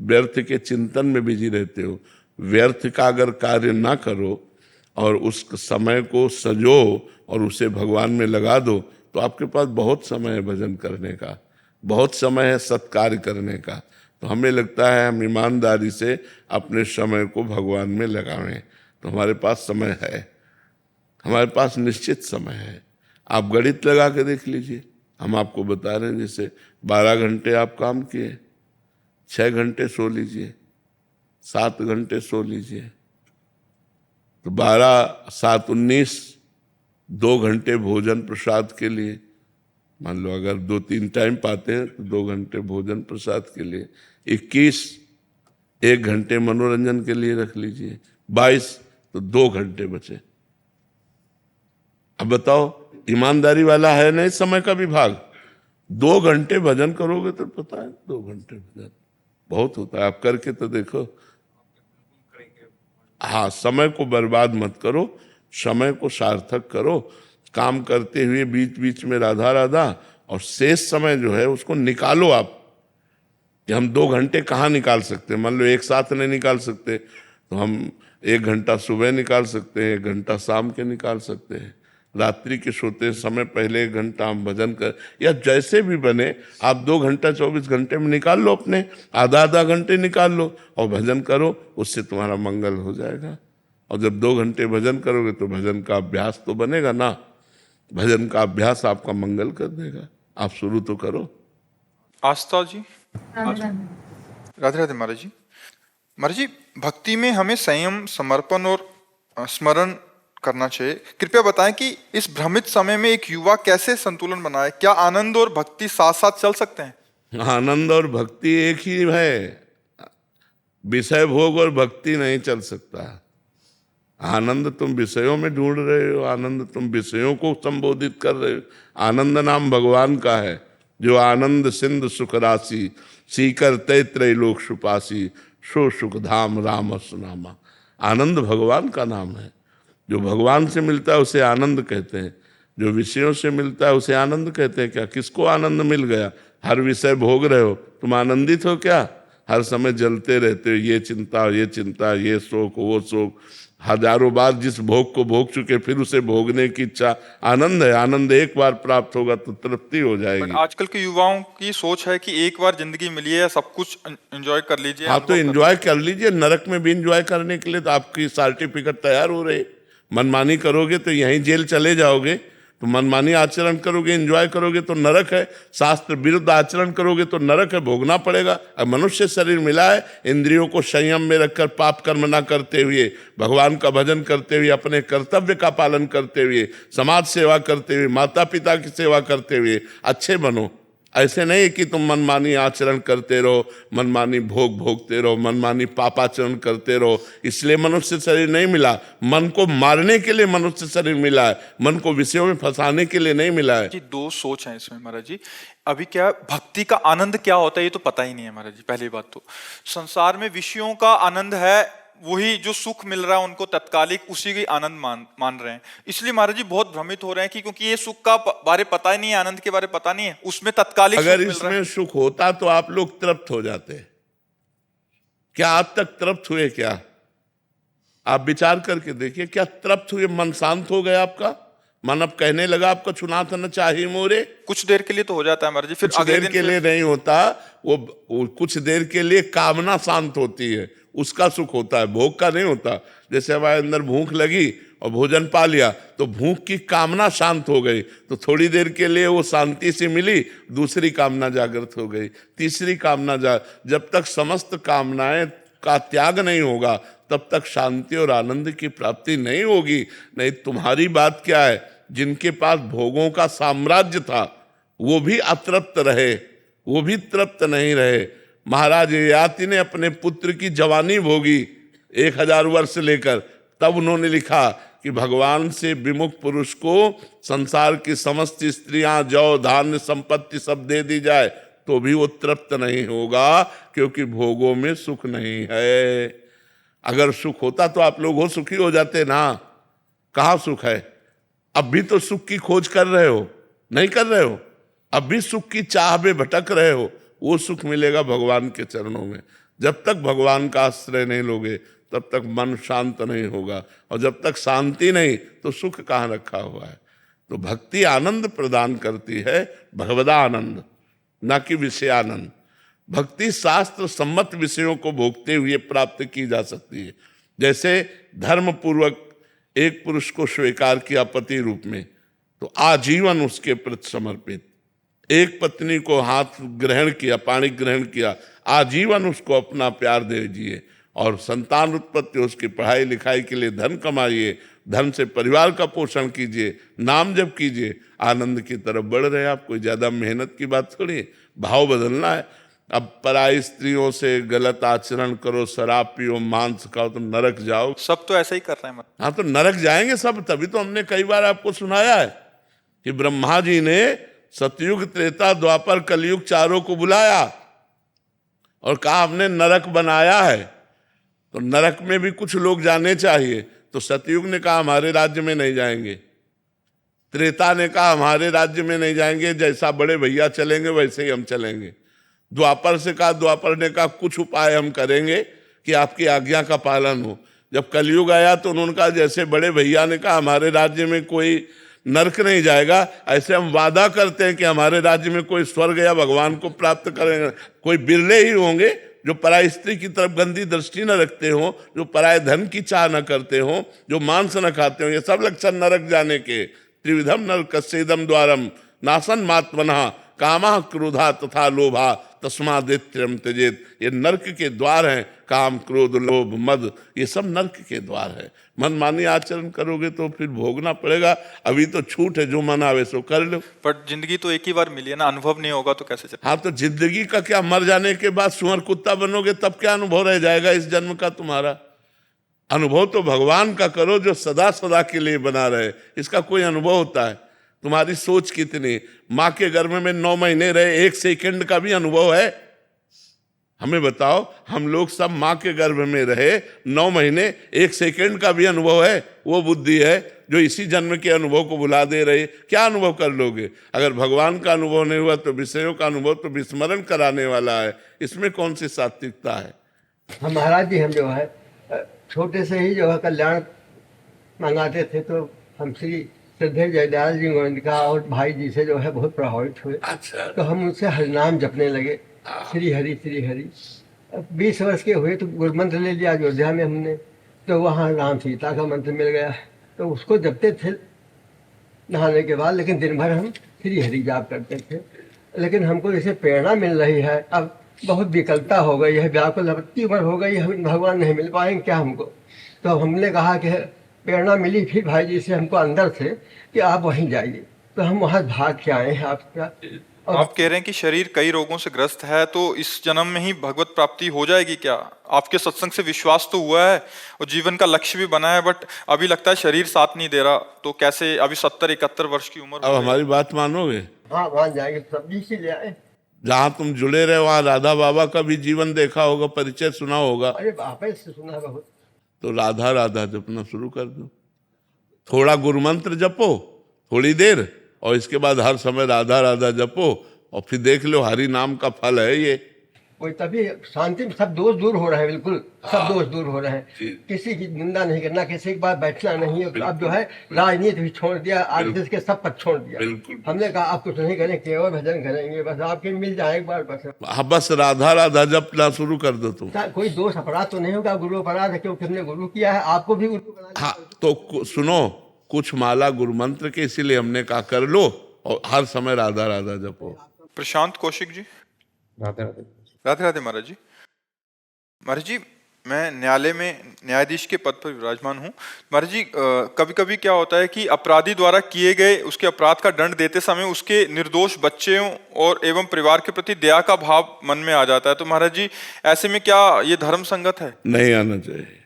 [SPEAKER 1] व्यर्थ के चिंतन में बिजी रहते हो। व्यर्थ का अगर कार्य ना करो और उस समय को सजो और उसे भगवान में लगा दो, तो आपके पास बहुत समय है भजन करने का, बहुत समय है सत्कार्य करने का। तो हमें लगता है हम ईमानदारी से अपने समय को भगवान में लगावें, तो हमारे पास समय है, हमारे पास निश्चित समय है। आप गणित लगा के देख लीजिए, हम आपको बता रहे हैं। जैसे 12 घंटे आप काम किए, 6 घंटे सो लीजिए, 7 घंटे सो लीजिए, तो 12, 7, 19, 2 घंटे भोजन प्रसाद के लिए, मान लो अगर 2-3 टाइम पाते हैं तो 2 घंटे भोजन प्रसाद के लिए, 21, 1 घंटे मनोरंजन के लिए रख लीजिए, 22, तो 2 घंटे बचे। अब बताओ, ईमानदारी वाला है नहीं समय का विभाग? 2 घंटे भजन करोगे तो पता है 2 घंटे भजन बहुत होता है। आप करके तो देखो। हाँ, समय को बर्बाद मत करो, समय को सार्थक करो। काम करते हुए बीच बीच में राधा राधा, और शेष समय जो है उसको निकालो आप। कि हम 2 घंटे कहाँ निकाल सकते हैं? मान लो एक साथ नहीं निकाल सकते तो हम 1 घंटा सुबह निकाल सकते हैं, 1 घंटा शाम के निकाल सकते हैं, रात्रि के सोते समय पहले 1 घंटा हम भजन कर, या जैसे भी बने आप 2 घंटा 24 घंटे में निकाल लो, अपने आधा घंटे निकाल लो और भजन करो, उससे तुम्हारा मंगल हो जाएगा। और जब 2 घंटे भजन करोगे तो भजन का अभ्यास तो बनेगा ना, भजन का अभ्यास आपका मंगल कर देगा। आप शुरू तो करो।
[SPEAKER 2] आस्था जी। राधे राधे महाराज जी। महाराज जी, भक्ति में हमें संयम, समर्पण और स्मरण करना चाहिए। कृपया बताएं कि इस भ्रमित समय में एक युवा कैसे संतुलन बनाए? क्या आनंद और भक्ति साथ साथ चल सकते हैं?
[SPEAKER 1] आनंद और भक्ति एक ही है, विषय भोग और भक्ति नहीं चल सकता। आनंद तुम विषयों में ढूंढ रहे हो, आनंद तुम विषयों को संबोधित कर रहे हो। आनंद नाम भगवान का है, जो आनंद सिंधु सुख राशि, सीकर तैत्रय लोक सुपासी, सो सुख धाम राम सुनामा। आनंद भगवान का नाम है। जो भगवान से मिलता है उसे आनंद कहते हैं, जो विषयों से मिलता है उसे आनंद कहते हैं। क्या किसको आनंद मिल गया? हर विषय भोग रहे हो, तुम आनंदित हो क्या? हर समय जलते रहते हो, ये चिंता, ये चिंता, ये शोक, वो शोक, हजारों बार जिस भोग को भोग चुके फिर उसे भोगने की इच्छा। आनंद है, आनंद एक बार प्राप्त होगा तो तृप्ति हो जाएगी।
[SPEAKER 2] आजकल के युवाओं की सोच है कि एक बार जिंदगी मिली है, सब कुछ एंजॉय कर लीजिए।
[SPEAKER 1] हाँ, तो एंजॉय कर लीजिए। नरक में भी एंजॉय करने के लिए तो आपकी सर्टिफिकेट तैयार हो रही। मनमानी करोगे तो यहीं जेल चले जाओगे। तो मनमानी आचरण करोगे, एंजॉय करोगे तो नरक है। शास्त्र विरुद्ध आचरण करोगे तो नरक है, भोगना पड़ेगा। अब मनुष्य शरीर मिला है, इंद्रियों को संयम में रखकर पाप कर्म ना करते हुए, भगवान का भजन करते हुए, अपने कर्तव्य का पालन करते हुए, समाज सेवा करते हुए, माता पिता की सेवा करते हुए अच्छे बनो। ऐसे नहीं कि तुम मनमानी आचरण करते रहो, मनमानी भोग भोगते रहो, मनमानी पापाचरण करते रहो। इसलिए मनुष्य शरीर नहीं मिला, मन को मारने के लिए मनुष्य शरीर मिला है, मन को विषयों में फंसाने के लिए नहीं मिला है।
[SPEAKER 2] जी, 2 सोच है इसमें महाराज जी। अभी क्या भक्ति का आनंद क्या होता है ये तो पता ही नहीं है महाराज जी। पहली बात तो संसार में विषयों का आनंद है, वही जो सुख मिल रहा है उनको तत्कालिक, उसी की आनंद मान रहे हैं। इसलिए महाराज जी बहुत भ्रमित हो रहे हैं कि क्योंकि ये सुख का बारे पता ही नहीं है, आनंद के बारे पता नहीं है, उसमें तत्कालिक
[SPEAKER 1] अगर इसमें सुख होता तो आप लोग तृप्त हो जाते। क्या आज तक तृप्त हुए? क्या आप विचार करके देखिए, क्या तृप्त हुए? मन शांत हो गया आपका? मन अब कहने लगा आपका चुना था न चाहिए मोरे?
[SPEAKER 2] कुछ देर के लिए तो हो जाता है महाराज जी, फिर
[SPEAKER 1] कुछ देर के लिए नहीं होता। वो कुछ देर के लिए कामना शांत होती है, उसका सुख होता है, भोग का नहीं होता। जैसे हमारे अंदर भूख लगी, और भोजन पा लिया तो भूख की कामना शांत हो गई, तो थोड़ी देर के लिए वो शांति से मिली, दूसरी कामना जागृत हो गई, तीसरी कामना जब तक समस्त कामनाएं का त्याग नहीं होगा तब तक शांति और आनंद की प्राप्ति नहीं होगी। नहीं, तुम्हारी बात क्या है, जिनके पास भोगों का साम्राज्य था वो भी अतृप्त रहे, वो भी तृप्त नहीं रहे। महाराज ययाति ने अपने पुत्र की जवानी भोगी 1000 वर्ष लेकर, तब उन्होंने लिखा कि भगवान से विमुख पुरुष को संसार की समस्त स्त्रियां, जौ, धान्य, संपत्ति सब दे दी जाए तो भी वो तृप्त नहीं होगा, क्योंकि भोगों में सुख नहीं है। अगर सुख होता तो आप लोग हो सुखी हो जाते ना। कहाँ सुख है? अब भी तो सुख की खोज कर रहे हो, नहीं कर रहे हो? अब भी सुख की चाह में भटक रहे हो। वो सुख मिलेगा भगवान के चरणों में। जब तक भगवान का आश्रय नहीं लोगे तब तक मन शांत नहीं होगा, और जब तक शांति नहीं तो सुख कहाँ रखा हुआ है। तो भक्ति आनंद प्रदान करती है, भगवदा आनंद, ना कि विषयानंद। भक्ति शास्त्र सम्मत विषयों को भोगते हुए प्राप्त की जा सकती है। जैसे धर्म पूर्वक एक पुरुष को स्वीकार किया पति रूप में, तो आजीवन उसके प्रति समर्पित। एक पत्नी को हाथ ग्रहण किया, पाणी ग्रहण किया, आजीवन उसको अपना प्यार दे दीजिए। और संतान उत्पत्ति, उसकी पढ़ाई लिखाई के लिए धन कमाइए, धन से परिवार का पोषण कीजिए, नाम जप कीजिए, आनंद की तरफ बढ़ रहे हैं आप। कोई ज़्यादा मेहनत की बात थोड़ी है, भाव बदलना है। अब पराई स्त्रियों से गलत आचरण करो, शराब पियो, मांस खाओ तो नरक जाओ।
[SPEAKER 2] सब तो ऐसा ही कर रहे हैं।
[SPEAKER 1] हाँ, तो नरक जाएंगे सब। तभी तो हमने कई बार आपको सुनाया है कि ब्रह्मा जी ने सतयुग, त्रेता, द्वापर, कलयुग चारों को बुलाया और कहा हमने नरक बनाया है, तो नरक में भी कुछ लोग जाने चाहिए। तो सतयुग ने कहा हमारे राज्य में नहीं जाएंगे, त्रेता ने कहा हमारे राज्य में नहीं जाएंगे, जैसा बड़े भैया चलेंगे वैसे ही हम चलेंगे। द्वापर से कहा, द्वापर ने कहा कुछ उपाय हम करेंगे कि आपकी आज्ञा का पालन हो। जब कलयुग आया तो उन्होंने कहा जैसे बड़े भैया ने कहा हमारे राज्य में कोई नरक नहीं जाएगा, ऐसे हम वादा करते हैं कि हमारे राज्य में कोई स्वर्ग या भगवान को प्राप्त करेंगे। कोई बिरले ही होंगे जो पराई स्त्री की तरफ गंदी दृष्टि न रखते हो, जो पराये धन की चाह न करते हो, जो मांस न खाते हो। ये सब लक्षण नरक जाने के। त्रिविधम नरकस्येदम द्वारम नासन मात्मनः कामः क्रोधा तथा लोभा तस्मादित्यम त्यजेत। ये नरक के द्वार हैं, काम, क्रोध, लोभ, मद, ये सब नरक के द्वार है। मनमानी आचरण करोगे तो फिर भोगना पड़ेगा। अभी तो छूट है, जो मन आवे सो कर लो।
[SPEAKER 2] पर जिंदगी तो एक ही बार मिली है ना, अनुभव नहीं होगा तो कैसे चले?
[SPEAKER 1] हाँ, तो जिंदगी का क्या, मर जाने के बाद सुअर कुत्ता बनोगे तब क्या अनुभव रह जाएगा इस जन्म का तुम्हारा? अनुभव तो भगवान का करो जो सदा सदा के लिए बना रहे। इसका कोई अनुभव होता है? तुम्हारी सोच कितनी। माँ के गर्भ में 9 महीने रहे, 1 सेकंड का भी अनुभव है? हमें बताओ, हम लोग सब माँ के गर्भ में रहे 9 महीने, 1 सेकंड का भी अनुभव है? वो बुद्धि है जो इसी जन्म के अनुभव को भुला दे रही। क्या अनुभव कर लोगे? अगर भगवान का अनुभव नहीं हुआ तो विषयों का अनुभव तो विस्मरण कराने वाला है। इसमें कौन सी सात्विकता है?
[SPEAKER 5] हम महाराज जी, हम जो है छोटे से ही जो है कल्याण मंगाते थे, तो हम श्री श्रद्धेय जयदयाल जी गोविंद का और भाई जी से जो है बहुत प्रभावित हुए।
[SPEAKER 1] अच्छा।
[SPEAKER 5] तो हम उनसे हरिनाम जपने लगे, श्री हरि श्री हरि। 20 वर्ष के हुए तो गुरु मंत्र ले लिया अयोध्या में हमने, तो वहाँ राम सीता का मंत्र मिल गया, तो उसको जपते थे नहाने के बाद। लेकिन दिन भर हम श्री हरि जाप करते थे। लेकिन हमको जैसे प्रेरणा मिल रही है, अब बहुत विकलता हो गई है, व्याकुल इतनी उम्र हो गई, हम भगवान नहीं मिल पाएंगे क्या हमको? तो हमने कहा कि प्रेरणा मिली फिर भाई जी से हमको अंदर से कि आप वहीं जाइए, तो हम वहाँ भाग के आए हैं आपका।
[SPEAKER 2] आप कह रहे हैं कि शरीर कई रोगों से ग्रस्त है, तो इस जन्म में ही भगवत प्राप्ति हो जाएगी क्या? आपके सत्संग से विश्वास तो हुआ है और जीवन का लक्ष्य भी बना है, बट अभी लगता है शरीर साथ नहीं दे रहा, तो कैसे? अभी 70-71 वर्ष की उम्र।
[SPEAKER 1] अब हमारी बात मानोगे?
[SPEAKER 5] हाँ, मान जाएंगे, सब्जी से ले आए।
[SPEAKER 1] जहाँ तुम जुड़े रहे वहाँ राधा बाबा का भी जीवन देखा होगा, परिचय सुना होगा।
[SPEAKER 5] अरे बाबा से सुना बहुत।
[SPEAKER 1] तो राधा राधा जपना शुरू कर दो। थोड़ा गुरु मंत्र जपो थोड़ी देर, और इसके बाद हर समय राधा राधा जपो, और फिर देख लो हरि नाम का फल है ये।
[SPEAKER 5] कोई तभी शांति में सब दोष दूर हो रहे हैं, बिल्कुल सब दोष दूर हो रहे हैं। किसी की निंदा नहीं करना, किसी के पास बैठना नहीं है। अब जो है राजनीति भी छोड़ दिया, आर्थिक के सब पद छोड़ दिया। हमने कहा आप कुछ नहीं करें, केवल भजन करेंगे, बस आपके मिल जाए एक बार बस।
[SPEAKER 1] हाँ, बस राधा राधा जपना शुरू कर दो तुम।
[SPEAKER 5] कोई दोष अपराध तो नहीं होगा, गुरु अपराध है क्योंकि हमने गुरु किया है, आपको भी गुरु बनाना।
[SPEAKER 1] हाँ, तो सुनो, कुछ माला गुरु मंत्र के, इसीलिए हमने कहा कर लो और हर समय राधा राधा जपो।
[SPEAKER 2] प्रशांत कौशिक जी।
[SPEAKER 4] राधे राधे।
[SPEAKER 2] राधे राधे महाराज जी। महाराज जी, मैं न्यायालय में न्यायाधीश के पद पर विराजमान हूँ। महाराज जी, कभी कभी क्या होता है कि अपराधी द्वारा किए गए उसके अपराध का दंड देते समय उसके निर्दोष बच्चों और एवं परिवार के प्रति दया का भाव मन में आ जाता है। तो महाराज जी, ऐसे में क्या ये धर्म संगत है?
[SPEAKER 1] नहीं आना चाहिए।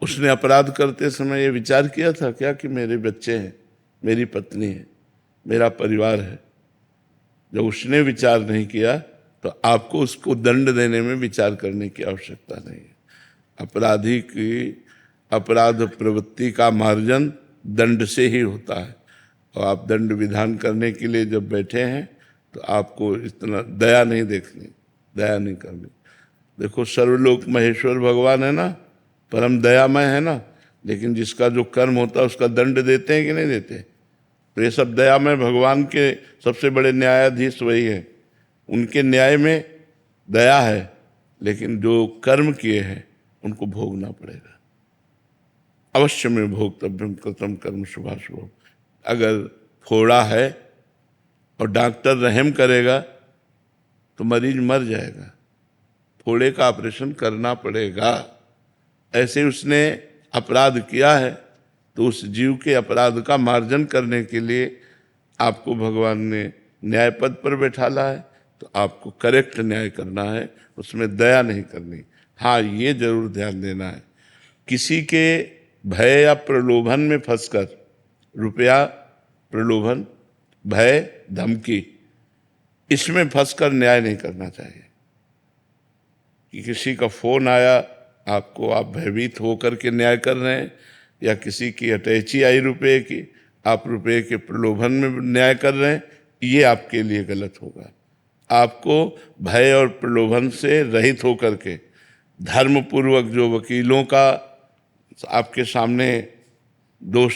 [SPEAKER 1] उसने अपराध करते समय ये विचार किया था क्या कि मेरे बच्चे हैं, मेरी पत्नी है, मेरा परिवार है? जब उसने विचार नहीं किया तो आपको उसको दंड देने में विचार करने की आवश्यकता नहीं है। अपराधी की अपराध प्रवृत्ति का मार्जन दंड से ही होता है, और आप दंड विधान करने के लिए जब बैठे हैं तो आपको इतना दया नहीं देखनी, दया नहीं करनी। देखो, सर्वलोक महेश्वर भगवान है ना, परम दयामय है ना, लेकिन जिसका जो कर्म होता है उसका दंड देते हैं कि नहीं देते? तो ये सब दयामय भगवान के सबसे बड़े न्यायाधीश वही है। उनके न्याय में दया है, लेकिन जो कर्म किए हैं उनको भोगना पड़ेगा। अवश्य में भोक्तव्यम कृतम कर्म शुभाशुभ। अगर फोड़ा है और डॉक्टर रहम करेगा तो मरीज मर जाएगा, फोड़े का ऑपरेशन करना पड़ेगा। ऐसे उसने अपराध किया है तो उस जीव के अपराध का मार्जन करने के लिए आपको भगवान ने न्याय पद पर बैठाला है, तो आपको करेक्ट न्याय करना है, उसमें दया नहीं करनी। हाँ, ये जरूर ध्यान देना है, किसी के भय या प्रलोभन में फंसकर, रुपया प्रलोभन, भय, धमकी, इसमें फंसकर न्याय नहीं करना चाहिए। कि किसी का फोन आया आपको, आप भयभीत होकर के न्याय कर रहे हैं, या किसी की अटैची आई रुपये की, आप रुपये के प्रलोभन में न्याय कर रहे हैं, ये आपके लिए गलत होगा। आपको भय और प्रलोभन से रहित होकर के धर्मपूर्वक जो वकीलों का आपके सामने दोष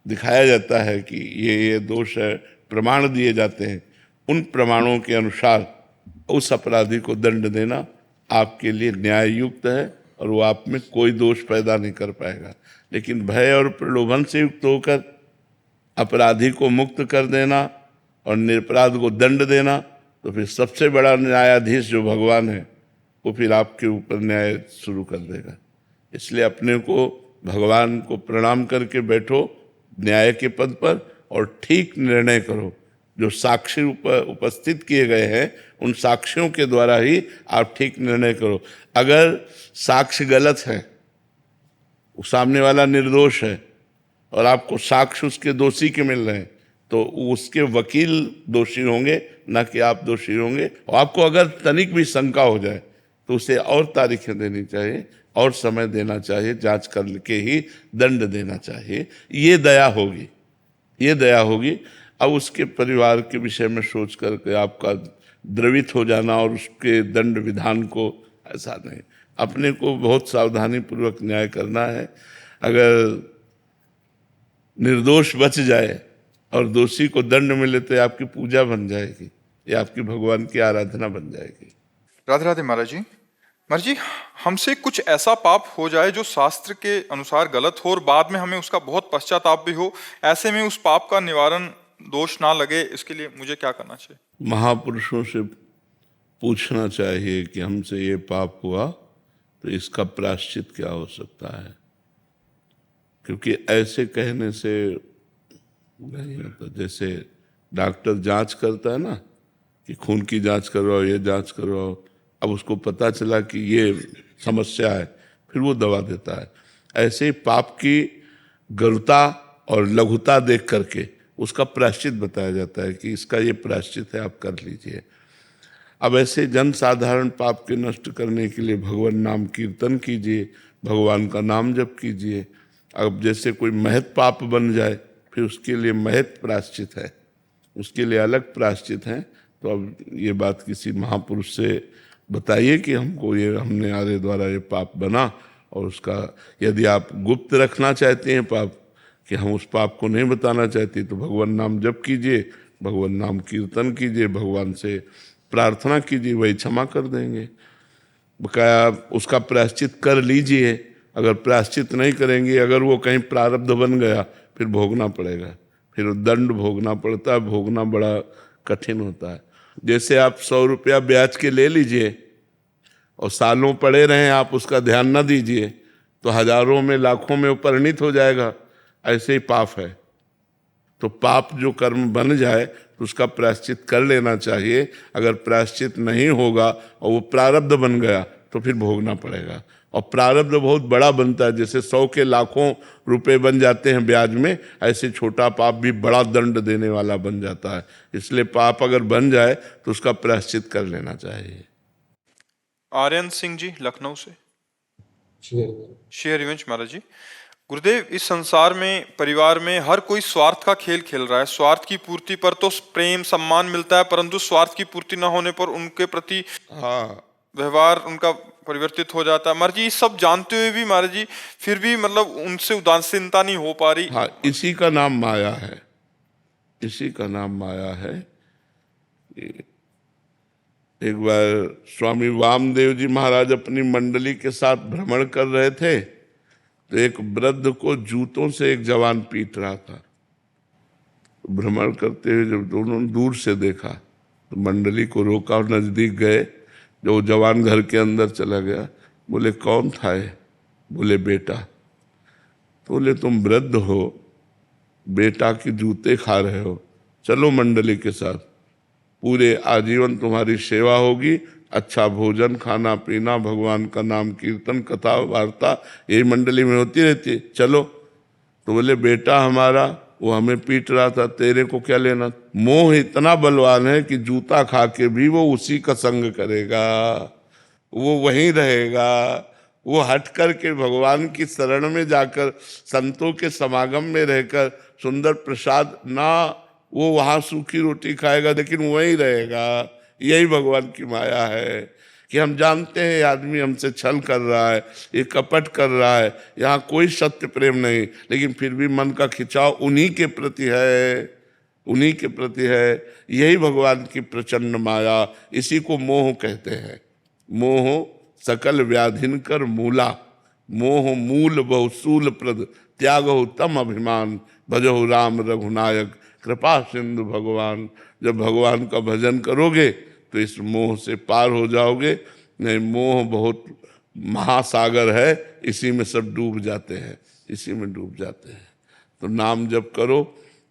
[SPEAKER 1] दिखाया जाता है कि ये दोष है, प्रमाण दिए जाते हैं, उन प्रमाणों के अनुसार उस अपराधी को दंड देना आपके लिए न्याय युक्त है, और वो आप में कोई दोष पैदा नहीं कर पाएगा। लेकिन भय और प्रलोभन से युक्त होकर अपराधी को मुक्त कर देना और निरपराध को दंड देना, तो फिर सबसे बड़ा न्यायाधीश जो भगवान है वो फिर आपके ऊपर न्याय शुरू कर देगा। इसलिए अपने को भगवान को प्रणाम करके बैठो न्याय के पद पर और ठीक निर्णय करो। जो साक्षी उपस्थित किए गए हैं उन साक्ष्यों के द्वारा ही आप ठीक निर्णय करो। अगर साक्ष्य गलत है, वो सामने वाला निर्दोष है और आपको साक्ष्य उसके दोषी के मिल रहे हैं, तो उसके वकील दोषी होंगे, ना कि आप दोषी होंगे। और आपको अगर तनिक भी शंका हो जाए तो उसे और तारीखें देनी चाहिए और समय देना चाहिए, जांच करके ही दंड देना चाहिए। ये दया होगी, ये दया होगी। अब उसके परिवार के विषय में सोच करके आपका द्रवित हो जाना और उसके दंड विधान को, ऐसा नहीं। अपने को बहुत सावधानी पूर्वक न्याय करना है। अगर निर्दोष बच जाए और दोषी को दंड मिले तो आपकी पूजा बन जाएगी, ये आपकी भगवान की आराधना बन जाएगी।
[SPEAKER 2] राधे राधे महाराज जी। महाराज जी, हमसे कुछ ऐसा पाप हो जाए जो शास्त्र के अनुसार गलत हो और बाद में हमें उसका बहुत पश्चाताप भी हो, ऐसे में उस पाप का निवारण दोष ना लगे, इसके लिए मुझे क्या करना चाहिए?
[SPEAKER 1] महापुरुषों से पूछना चाहिए कि हमसे ये पाप हुआ तो इसका प्रायश्चित क्या हो सकता है, क्योंकि ऐसे कहने से नहीं होता। जैसे डॉक्टर जांच करता है ना कि खून की जांच करवाओ, ये जांच करवाओ, अब उसको पता चला कि ये समस्या है, फिर वो दवा देता है। ऐसे ही पाप की गरुता और लघुता देख करके उसका प्रायश्चित बताया जाता है कि इसका ये प्रायश्चित है, आप कर लीजिए। अब ऐसे जन साधारण पाप के नष्ट करने के लिए भगवान नाम कीर्तन कीजिए, भगवान का नाम जप कीजिए। अब जैसे कोई महत पाप बन जाए फिर उसके लिए महत प्रायश्चित है, उसके लिए अलग प्रायश्चित है। तो अब ये बात किसी महापुरुष से बताइए कि हमको ये, हमने आर्य द्वारा ये पाप बना, और उसका यदि आप गुप्त रखना चाहते हैं पाप, कि हम उस पाप को नहीं बताना चाहते, तो भगवान नाम जप कीजिए, भगवान नाम कीर्तन कीजिए, भगवान से प्रार्थना कीजिए, वही क्षमा कर देंगे। बकाया उसका प्रायश्चित कर लीजिए। अगर प्रायश्चित नहीं करेंगे, अगर वो कहीं प्रारब्ध बन गया, फिर भोगना पड़ेगा, फिर दंड भोगना पड़ता है, भोगना बड़ा कठिन होता है। जैसे आप 100 रुपया ब्याज के ले लीजिए और सालों पड़े रहें, आप उसका ध्यान न दीजिए, तो हजारों में लाखों में वो परिणित हो जाएगा। ऐसे ही पाप है। तो पाप जो कर्म बन जाए तो उसका प्रायश्चित कर लेना चाहिए। अगर प्रायश्चित नहीं होगा और वो प्रारब्ध बन गया तो फिर भोगना पड़ेगा। और प्रारब्ध बहुत बड़ा बनता है, जैसे 100 के लाखों रुपए बन जाते हैं ब्याज में, ऐसे छोटा पाप भी बड़ा दंड देने वाला बन जाता है। इसलिए पाप अगर बन जाए तो उसका प्रायश्चित कर लेना चाहिए।
[SPEAKER 2] आर्यन सिंह जी लखनऊ से। शेयर रिवेंज महाराज जी। गुरुदेव, इस संसार में परिवार में हर कोई स्वार्थ का खेल खेल रहा है। स्वार्थ की पूर्ति पर तो प्रेम सम्मान मिलता है, परंतु स्वार्थ की पूर्ति न होने पर उनके प्रति व्यवहार उनका परिवर्तित हो जाता है। महाराज जी, सब जानते हुए भी महाराज जी फिर भी मतलब उनसे उदासीनता नहीं हो पा रही।
[SPEAKER 1] हाँ, इसी का नाम माया है, इसी का नाम माया है। एक बार स्वामी वामदेव जी महाराज अपनी मंडली के साथ भ्रमण कर रहे थे, तो एक वृद्ध को जूतों से एक जवान पीट रहा था। भ्रमण करते हुए जब दोनों दूर से देखा तो मंडली को रोका और नजदीक गए। जो जवान घर के अंदर चला गया, बोले कौन था ये? बोले बेटा। तो बोले तुम वृद्ध हो, बेटा के जूते खा रहे हो, चलो मंडली के साथ, पूरे आजीवन तुम्हारी सेवा होगी, अच्छा भोजन खाना पीना, भगवान का नाम कीर्तन कथा वार्ता यही मंडली में होती रहती है, चलो। तो बोले बेटा हमारा वो हमें पीट रहा था, तेरे को क्या लेना? मोह इतना बलवान है कि जूता खा के भी वो उसी का संग करेगा, वो वहीं रहेगा। वो हट कर के भगवान की शरण में जाकर संतों के समागम में रहकर सुंदर प्रसाद ना, वो वहाँ सूखी रोटी खाएगा लेकिन वहीं रहेगा। यही भगवान की माया है कि हम जानते हैं ये आदमी हमसे छल कर रहा है, ये कपट कर रहा है, यहाँ कोई सत्य प्रेम नहीं, लेकिन फिर भी मन का खिंचाव उन्हीं के प्रति है, उन्हीं के प्रति है। यही भगवान की प्रचंड माया, इसी को मोह कहते हैं। मोह सकल व्याधिन कर मूला, मोह मूल बहुसूल प्रद, त्यागो तम अभिमान, भजो राम रघुनायक, कृपा सिंधु भगवान। जब भगवान का भजन करोगे तो इस मोह से पार हो जाओगे। नहीं, मोह बहुत महासागर है, इसी में सब डूब जाते हैं, इसी में डूब जाते हैं। तो नाम जप करो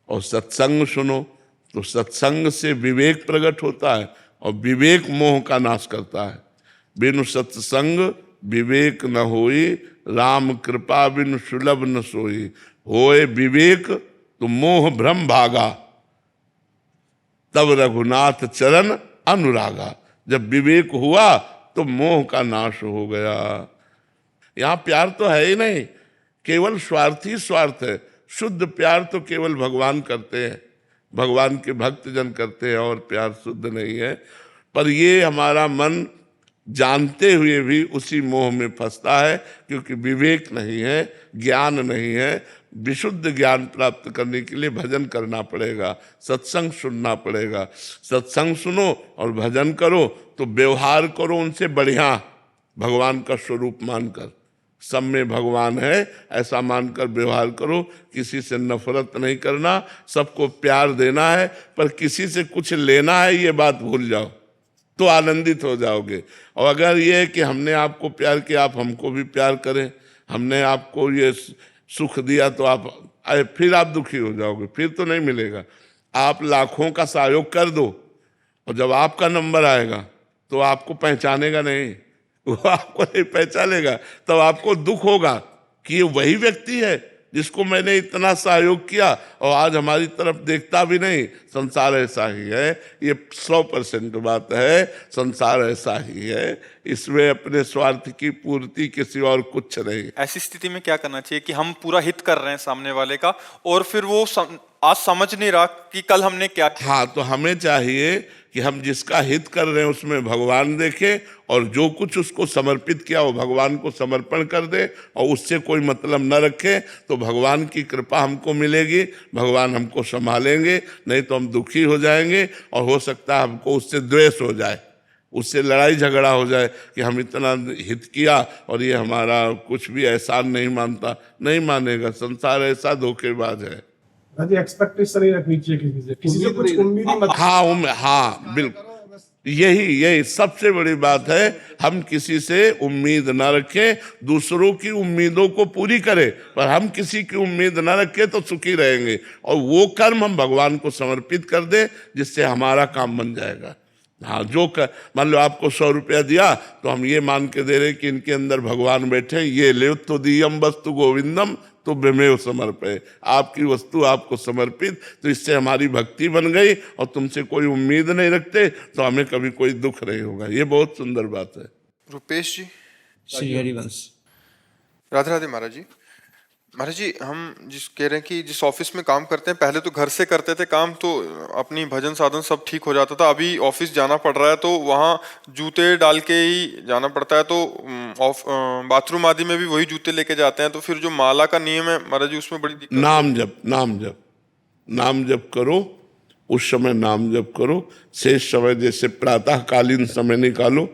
[SPEAKER 1] और सत्संग सुनो, तो सत्संग से विवेक प्रकट होता है और विवेक मोह का नाश करता है। बिनु सत्संग विवेक न होई, राम कृपा बिनु सुलभ न सोई। होए विवेक तो मोह भ्रम भागा, तब रघुनाथ चरण अनुरागा। जब विवेक हुआ तो मोह का नाश हो गया। यहाँ प्यार तो है ही नहीं, केवल स्वार्थी स्वार्थ है। शुद्ध प्यार तो केवल भगवान करते हैं, भगवान के भक्त जन करते हैं, और प्यार शुद्ध नहीं है। पर ये हमारा मन जानते हुए भी उसी मोह में फंसता है, क्योंकि विवेक नहीं है, ज्ञान नहीं है। विशुद्ध ज्ञान प्राप्त करने के लिए भजन करना पड़ेगा, सत्संग सुनना पड़ेगा। सत्संग सुनो और भजन करो तो व्यवहार करो उनसे बढ़िया, भगवान का स्वरूप मानकर। सब में भगवान है ऐसा मानकर व्यवहार करो। किसी से नफरत नहीं करना, सबको प्यार देना है, पर किसी से कुछ लेना है ये बात भूल जाओ तो आनंदित हो जाओगे। और अगर ये है कि हमने आपको प्यार किया, आप हमको भी प्यार करें, हमने आपको ये सुख दिया तो आप फिर आप दुखी हो जाओगे, फिर तो नहीं मिलेगा। आप लाखों का सहयोग कर दो और जब आपका नंबर आएगा तो आपको पहचानेगा नहीं, वो आपको नहीं पहचानेगा, तब आपको दुख होगा कि ये वही व्यक्ति है जिसको मैंने इतना सहयोग किया और आज हमारी तरफ देखता भी नहीं। संसार ऐसा ही है, ये 100% बात है, संसार ऐसा ही है। इसमें अपने स्वार्थ की पूर्ति के सिवा और कुछ नहीं।
[SPEAKER 2] ऐसी स्थिति में क्या करना चाहिए कि हम पूरा हित कर रहे हैं सामने वाले का, और फिर वो आज समझ नहीं रहा कि कल हमने क्या किया।
[SPEAKER 1] हाँ, तो हमें चाहिए कि हम जिसका हित कर रहे हैं उसमें भगवान देखें, और जो कुछ उसको समर्पित किया वो भगवान को समर्पण कर दे और उससे कोई मतलब न रखे, तो भगवान की कृपा हमको मिलेगी, भगवान हमको संभालेंगे। नहीं तो हम दुखी हो जाएंगे और हो सकता है हमको उससे द्वेष हो जाए, उससे लड़ाई झगड़ा हो जाए कि हम इतना हित किया और ये हमारा कुछ भी एहसान नहीं मानता, नहीं मानेगा। संसार ऐसा धोखेबाज है।
[SPEAKER 6] अरे एक्सपेक्टेशन नहीं रखनी चाहिए किसी से कुछ उम्मीद ही मत।
[SPEAKER 1] हाँ बिल्कुल, यही सबसे बड़ी बात है। हम किसी से उम्मीद ना रखें, दूसरों की उम्मीदों को पूरी करें, पर हम किसी की उम्मीद ना रखें तो सुखी रहेंगे। और वो कर्म हम भगवान को समर्पित कर दें जिससे हमारा काम बन जाएगा। हाँ, मान लो आपको 100 रुपया दिया तो हम ये मान के दे रहे कि इनके अंदर भगवान बैठे, ये ले तो दियम वस्तु गोविंदम तो ब्रह्मेव समर्पय, आपकी वस्तु आपको समर्पित, तो इससे हमारी भक्ति बन गई और तुमसे कोई उम्मीद नहीं रखते तो हमें कभी कोई दुख नहीं होगा। ये बहुत सुंदर बात है।
[SPEAKER 2] रुपेश जी।
[SPEAKER 4] श्री हरिवंश।
[SPEAKER 2] राधे राधे महाराज जी। महाराज जी, हम जिस कह रहे हैं कि जिस ऑफिस में काम करते हैं, पहले तो घर से करते थे काम, तो अपनी भजन साधन सब ठीक हो जाता था। अभी ऑफिस जाना पड़ रहा है तो वहाँ जूते डाल के ही जाना पड़ता है, तो बाथरूम आदि में भी वही जूते लेके जाते हैं। तो फिर जो माला का नियम है महाराज जी, उसमें बड़ी दिक्कत।
[SPEAKER 1] नाम जप करो, उस समय नाम जप करो। शेष समय जैसे प्रातःकालीन समय निकालो,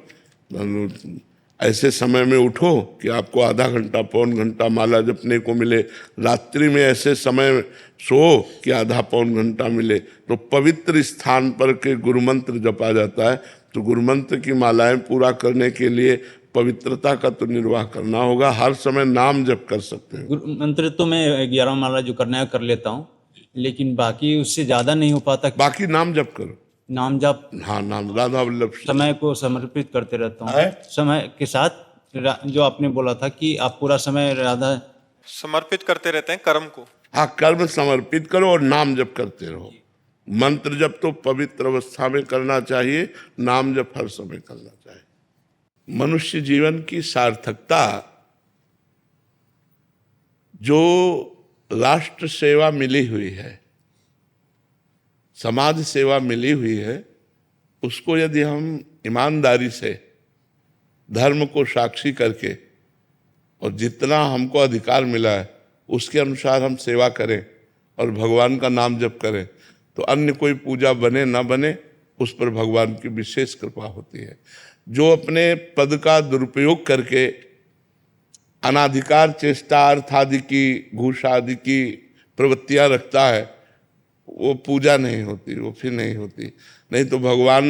[SPEAKER 1] ऐसे समय में उठो कि आपको आधा घंटा पौन घंटा माला जपने को मिले। रात्रि में ऐसे समय सो कि आधा पौन घंटा मिले। तो पवित्र स्थान पर के गुरु मंत्र जपा जाता है, तो गुरु मंत्र की मालाएं पूरा करने के लिए पवित्रता का तो निर्वाह करना होगा। हर समय नाम जप कर सकते हैं।
[SPEAKER 4] गुरु मंत्र तो मैं 11 माला जो करना है कर लेता हूँ, लेकिन बाकी उससे ज्यादा नहीं हो पाता।
[SPEAKER 1] बाकी नाम जप करो।
[SPEAKER 4] नाम जप,
[SPEAKER 1] हाँ, नाम राधा वल्लभ
[SPEAKER 4] समय को समर्पित करते रहता हूँ। समय के साथ जो आपने बोला था कि आप पूरा समय राधा
[SPEAKER 2] समर्पित करते रहते हैं कर्म को।
[SPEAKER 1] हाँ, कर्म समर्पित करो और नाम जप करते रहो। मंत्र जप तो पवित्र अवस्था में करना चाहिए, नाम जप हर समय करना चाहिए। मनुष्य जीवन की सार्थकता जो राष्ट्र सेवा मिली हुई है, समाज सेवा मिली हुई है, उसको यदि हम ईमानदारी से धर्म को साक्षी करके और जितना हमको अधिकार मिला है उसके अनुसार हम सेवा करें और भगवान का नाम जप करें, तो अन्य कोई पूजा बने ना बने उस पर भगवान की विशेष कृपा होती है। जो अपने पद का दुरुपयोग करके अनाधिकार चेष्टा, अर्थ आदि की, घूस आदि की प्रवृत्तियां रखता है, वो पूजा नहीं होती, वो फिर नहीं होती। नहीं तो भगवान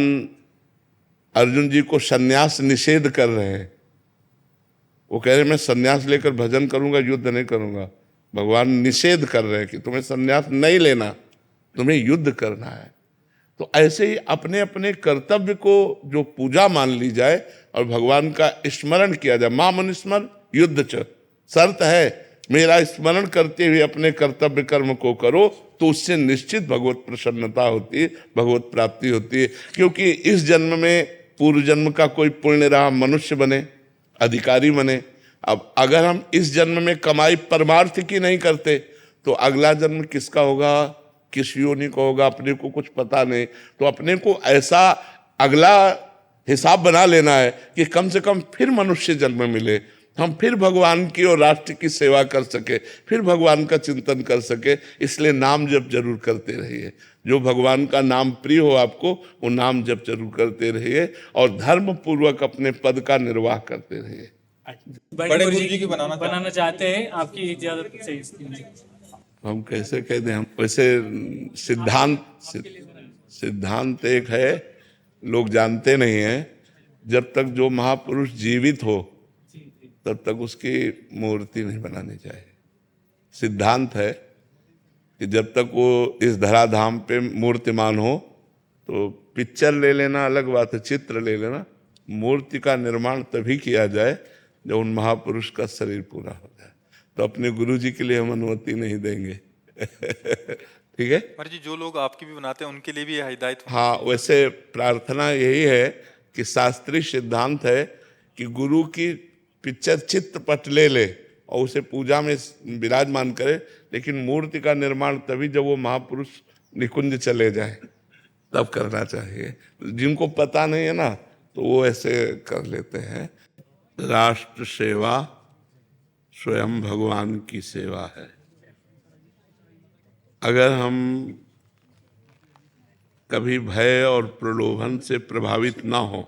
[SPEAKER 1] अर्जुन जी को सन्यास निषेध कर रहे हैं। वो कह रहे मैं सन्यास लेकर भजन करूंगा, युद्ध नहीं करूंगा। भगवान निषेध कर रहे हैं कि तुम्हें सन्यास नहीं लेना, तुम्हें युद्ध करना है। तो ऐसे ही अपने अपने कर्तव्य को जो पूजा मान ली जाए और भगवान का स्मरण किया जाए। मां मनुस्मर युद्ध च, शर्त है मेरा स्मरण करते हुए अपने कर्तव्य कर्म को करो, तो उससे निश्चित भगवत प्रसन्नता होती है, भगवत प्राप्ति होती है। क्योंकि इस जन्म में पूर्व जन्म का कोई पुण्य रहा, मनुष्य बने, अधिकारी बने। अब अगर हम इस जन्म में कमाई परमार्थ की नहीं करते तो अगला जन्म किसका होगा, किस योनि का होगा, अपने को कुछ पता नहीं। तो अपने को ऐसा अगला हिसाब बना लेना है कि कम से कम फिर मनुष्य जन्म मिले, हम फिर भगवान की और राष्ट्र की सेवा कर सके, फिर भगवान का चिंतन कर सके। इसलिए नाम जप जरूर करते रहिए। जो भगवान का नाम प्रिय हो आपको, वो नाम जप जरूर करते रहिए और धर्म पूर्वक अपने पद का निर्वाह करते रहिए।
[SPEAKER 7] बड़े गुरु जी की बनाना चाहते हैं, आपकी इजाजत से इसकी।
[SPEAKER 1] हम कैसे कह दें, हम वैसे सिद्धांत एक है, लोग जानते नहीं हैं। जब तक जो महापुरुष जीवित हो तब तक उसकी मूर्ति नहीं बनानी चाहिए। सिद्धांत है कि जब तक वो इस धराधाम पे मूर्तिमान हो, तो पिक्चर ले लेना अलग बात है, चित्र ले लेना, मूर्ति का निर्माण तभी किया जाए जब उन महापुरुष का शरीर पूरा हो जाए। तो अपने गुरु जी के लिए हम अनुमति नहीं देंगे। ठीक है
[SPEAKER 2] महाराज जी, जो लोग आपकी भी बनाते हैं उनके लिए भी यह हिदायत।
[SPEAKER 1] हाँ, वैसे प्रार्थना यही है कि शास्त्रीय सिद्धांत है कि गुरु की पिक्चर चित्रपट ले ले और उसे पूजा में विराजमान करे, लेकिन मूर्ति का निर्माण तभी जब वो महापुरुष निकुंज चले जाए तब करना चाहिए। जिनको पता नहीं है ना, तो वो ऐसे कर लेते हैं। राष्ट्र सेवा स्वयं भगवान की सेवा है। अगर हम कभी भय और प्रलोभन से प्रभावित ना हो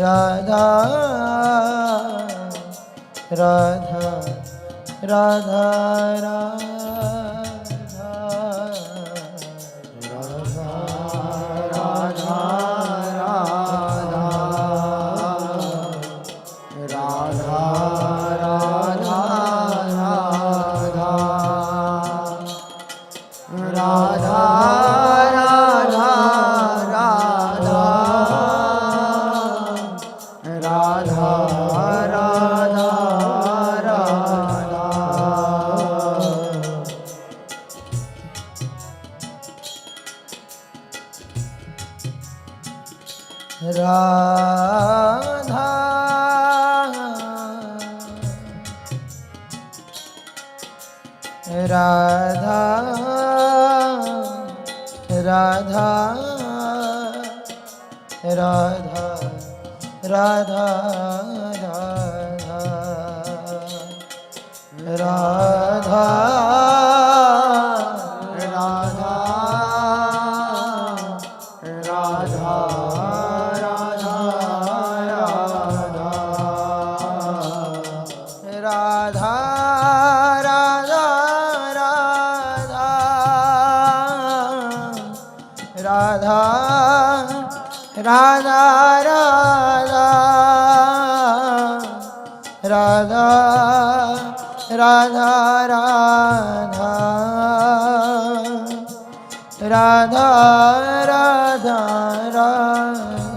[SPEAKER 8] राधा राधा राधा राधा राधा राधा राधा राधा राधा राधा राधा राधा राधा राधा राधा राधा राधा राधा राधा